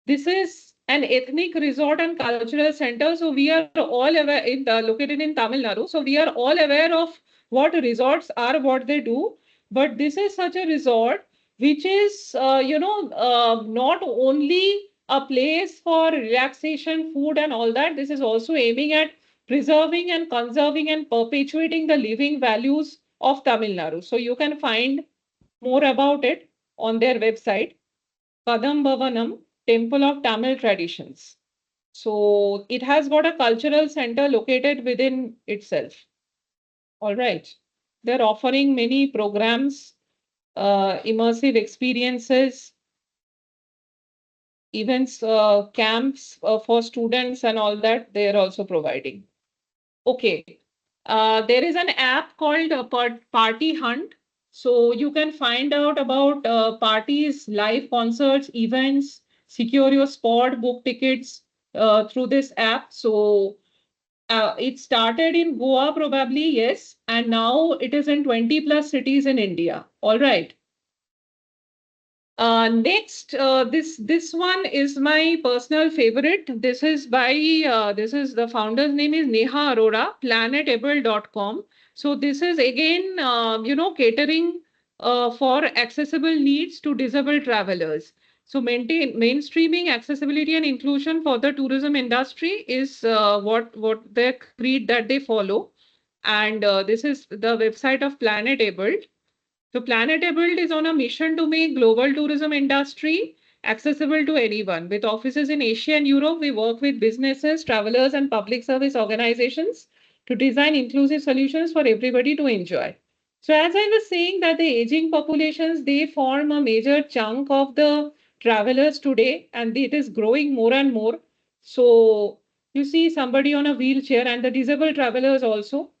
This is an ethnic resort and cultural center. So we are all aware, located in Tamil Nadu. So we are all aware of what resorts are, what they do. But this is such a resort which is, not only a place for relaxation, food, and all that. This is also aiming at preserving and conserving and perpetuating the living values of Tamil Nadu. So you can find more about it on their website. Kadambavanam, Temple of Tamil Traditions. So it has got a cultural center located within itself. All right. They're offering many programs, immersive experiences, events, camps for students and all that they are also providing. Okay. There is an app called Party Hunt. So you can find out about parties, live concerts, events, secure your spot, book tickets through this app. So it started in Goa probably, yes, and now it is in 20 plus cities in India. All right. Next, this one is my personal favorite. This is by this is the founder's name is Neha Arora, planetable.com. So this is again catering for accessible needs to disabled travelers. So mainstreaming accessibility and inclusion for the tourism industry is what their creed that they follow. And this is the website of Planet Abled. So Planet Abled is on a mission to make global tourism industry accessible to anyone. With offices in Asia and Europe, we work with businesses, travelers, and public service organizations to design inclusive solutions for everybody to enjoy. So as I was saying that the aging populations, they form a major chunk of the travelers today, and it is growing more and more. So you see somebody on a wheelchair and the disabled travelers also.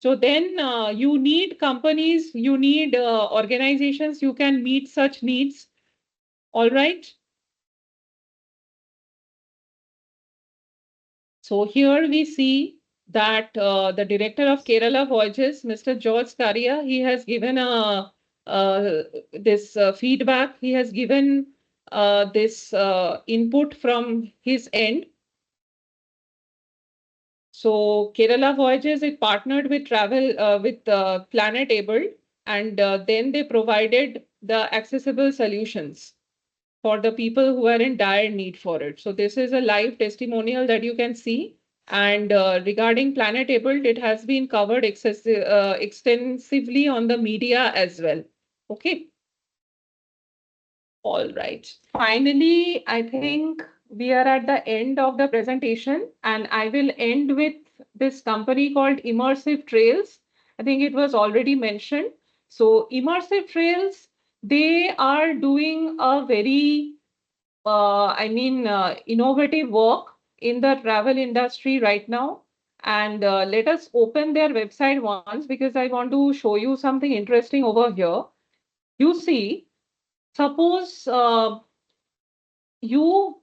So then you need companies, you need organizations, you can meet such needs. All right. So here we see that the director of Kerala Voyages, Mr. George Scaria, he has given this feedback. He has given this input from his end. So Kerala Voyages, it partnered with Planet Able, and then they provided the accessible solutions for the people who are in dire need for it. So this is a live testimonial that you can see. And regarding Planet Able, it has been covered extensively on the media as well. Okay. All right. Finally, I think we are at the end of the presentation, and I will end with this company called Immersive Trails. I think it was already mentioned. So Immersive Trails, they are doing a very, innovative work in the travel industry right now. And let us open their website once because I want to show you something interesting over here. You see, suppose you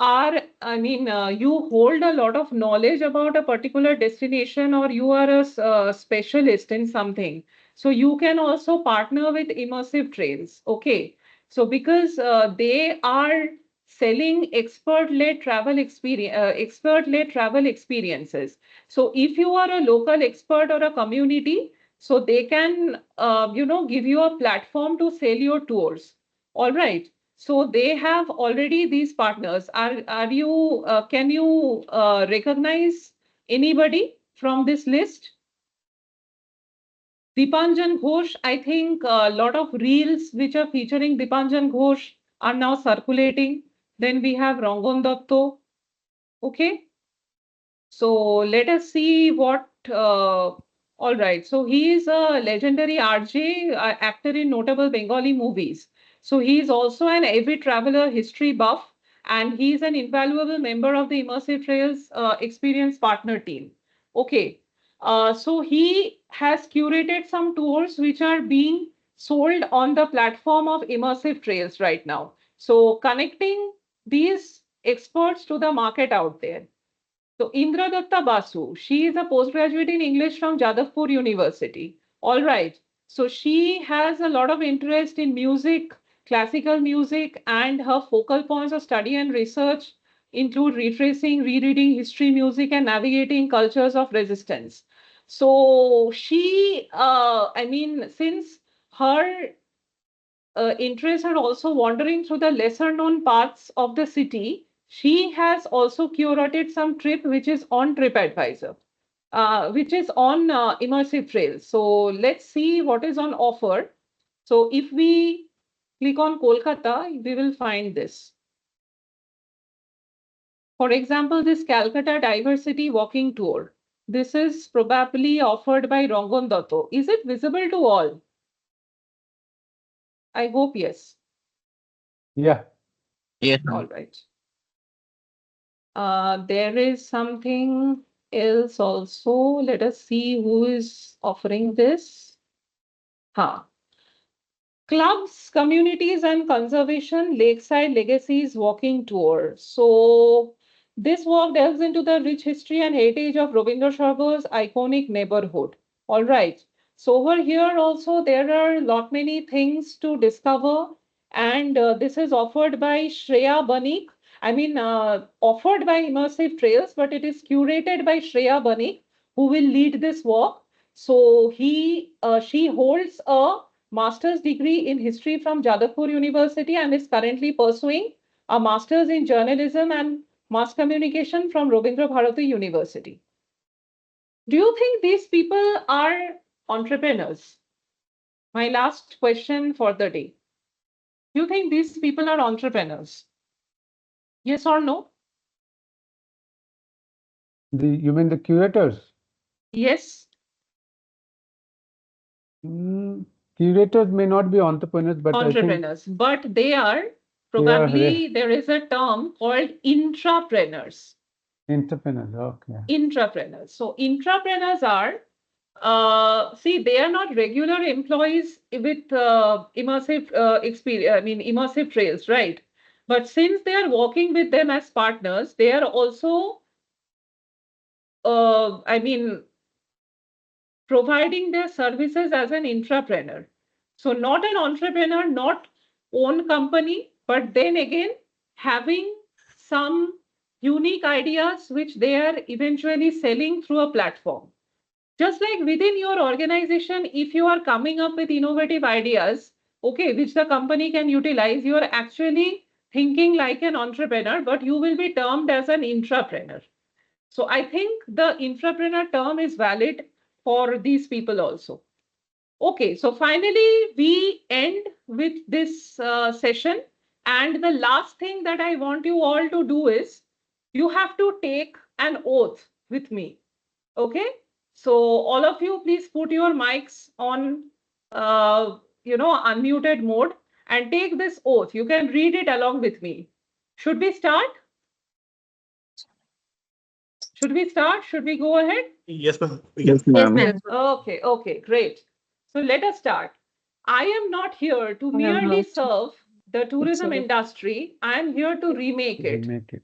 you hold a lot of knowledge about a particular destination, or you are a specialist in something. So you can also partner with Immersive Trails. Okay. So because they are selling expert-led travel experiences. So if you are a local expert or a community, so they can, give you a platform to sell your tours. All right. So they have already these partners. Are you can you recognize anybody from this list? Dipanjan Ghosh, I think a lot of reels which are featuring Dipanjan Ghosh are now circulating. Then we have Rangon Datto. Okay. So let us see what. All right. So he is a legendary RJ, actor in notable Bengali movies. So he is also an avid traveler, history buff, and he is an invaluable member of the Immersive Trails Experience Partner team. Okay. So he has curated some tours which are being sold on the platform of Immersive Trails right now. So connecting these experts to the market out there. So Indra Datta Basu, she is a postgraduate in English from Jadavpur University. All right. So she has a lot of interest in music, classical music, and her focal points of study and research include retracing, rereading history, music, and navigating cultures of resistance. So she, since her interests are also wandering through the lesser known parts of the city, she has also curated some trip which is on TripAdvisor, which is on Immersive Trails. So let's see what is on offer. So if we click on Kolkata, we will find this. For example, this Calcutta Diversity Walking Tour. This is probably offered by Rangon Datto. Is it visible to all? I hope yes. Yeah. Yes. All right. There is something else also. Let us see who is offering this. Huh. Clubs, Communities and Conservation Lakeside Legacies Walking Tour. So this walk delves into the rich history and heritage of Rabindra Tagore's iconic neighborhood. All right. So over here also there are a lot many things to discover, and this is offered by Shreya Banik. Offered by Immersive Trails, but it is curated by Shreya Banik, who will lead this walk. So she holds a master's degree in history from Jadavpur University and is currently pursuing a master's in journalism and mass communication from Rabindra Bharati University. Do you think these people are entrepreneurs? My last question for the day. Do you think these people are entrepreneurs? Yes or no? You mean the curators? Yes. Curators may not be entrepreneurs, but Entrepreneurs, but they are they are probably there is a term called intrapreneurs. entrepreneurs. Okay. Intrapreneurs. So intrapreneurs are see, they are not regular employees with immersive experience. I mean, immersive trails, right? But since they are working with them as partners, they are also, I mean, providing their services as an intrapreneur. So not an entrepreneur, not own company, but then again having some unique ideas which they are eventually selling through a platform. Just like within your organization, if you are coming up with innovative ideas, okay, which the company can utilize, you are actually thinking like an entrepreneur, but you will be termed as an intrapreneur. So I think the intrapreneur term is valid for these people also. Okay, so finally we end with this session. And the last thing that I want you all to do is you have to take an oath with me. Okay, so all of you, please put your mics on, unmuted mode and take this oath. You can read it along with me. Should we start? Should we start? Should we go ahead? Yes, ma'am. Yes, ma'am. Okay, great. So let us start. I am not here to merely serve the tourism industry. I am here to remake it. Remake it.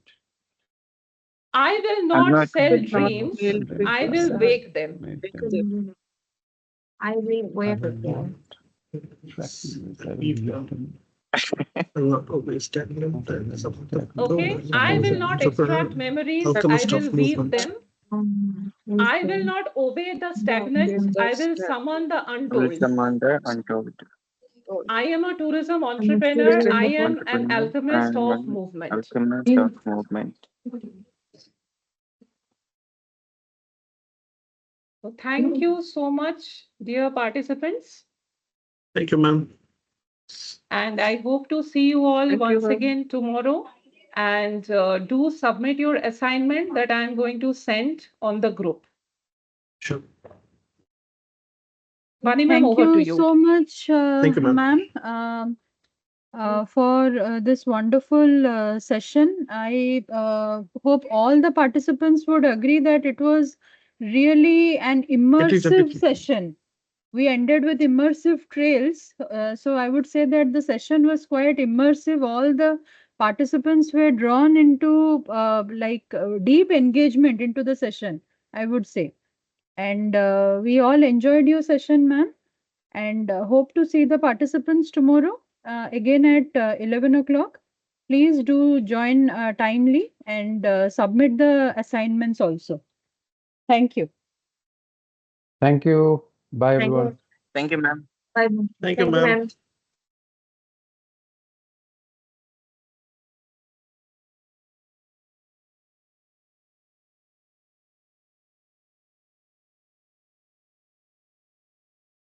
I will I'm not not sell going dreams. to I will wake them. Make them. I will I wait will again. not track you. I will let them. Okay, I will not extract memories. I will weave them. I will not obey the stagnant. I will summon the I will untold. summon the untold. I am a tourism entrepreneur. I am an Entrepreneur alchemist and of an movement. alchemist of movement. So thank you so much, dear participants. Thank you, ma'am. And I hope to see you all once again tomorrow. And do submit your assignment that I'm going to send on the group. Sure. Vani ma'am, Thank over to you you. so much, Thank you, ma'am. for this wonderful session. I hope all the participants would agree that it was really an immersive session. We ended with immersive trails. So I would say that the session was quite immersive. All the participants were drawn into deep engagement into the session, I would say. And we all enjoyed your session, ma'am. And hope to see the participants tomorrow again at 11 o'clock. Please do join timely and submit the assignments also. Thank you. Thank you. Bye, everyone. Thank you, ma'am. Thank you, ma'am.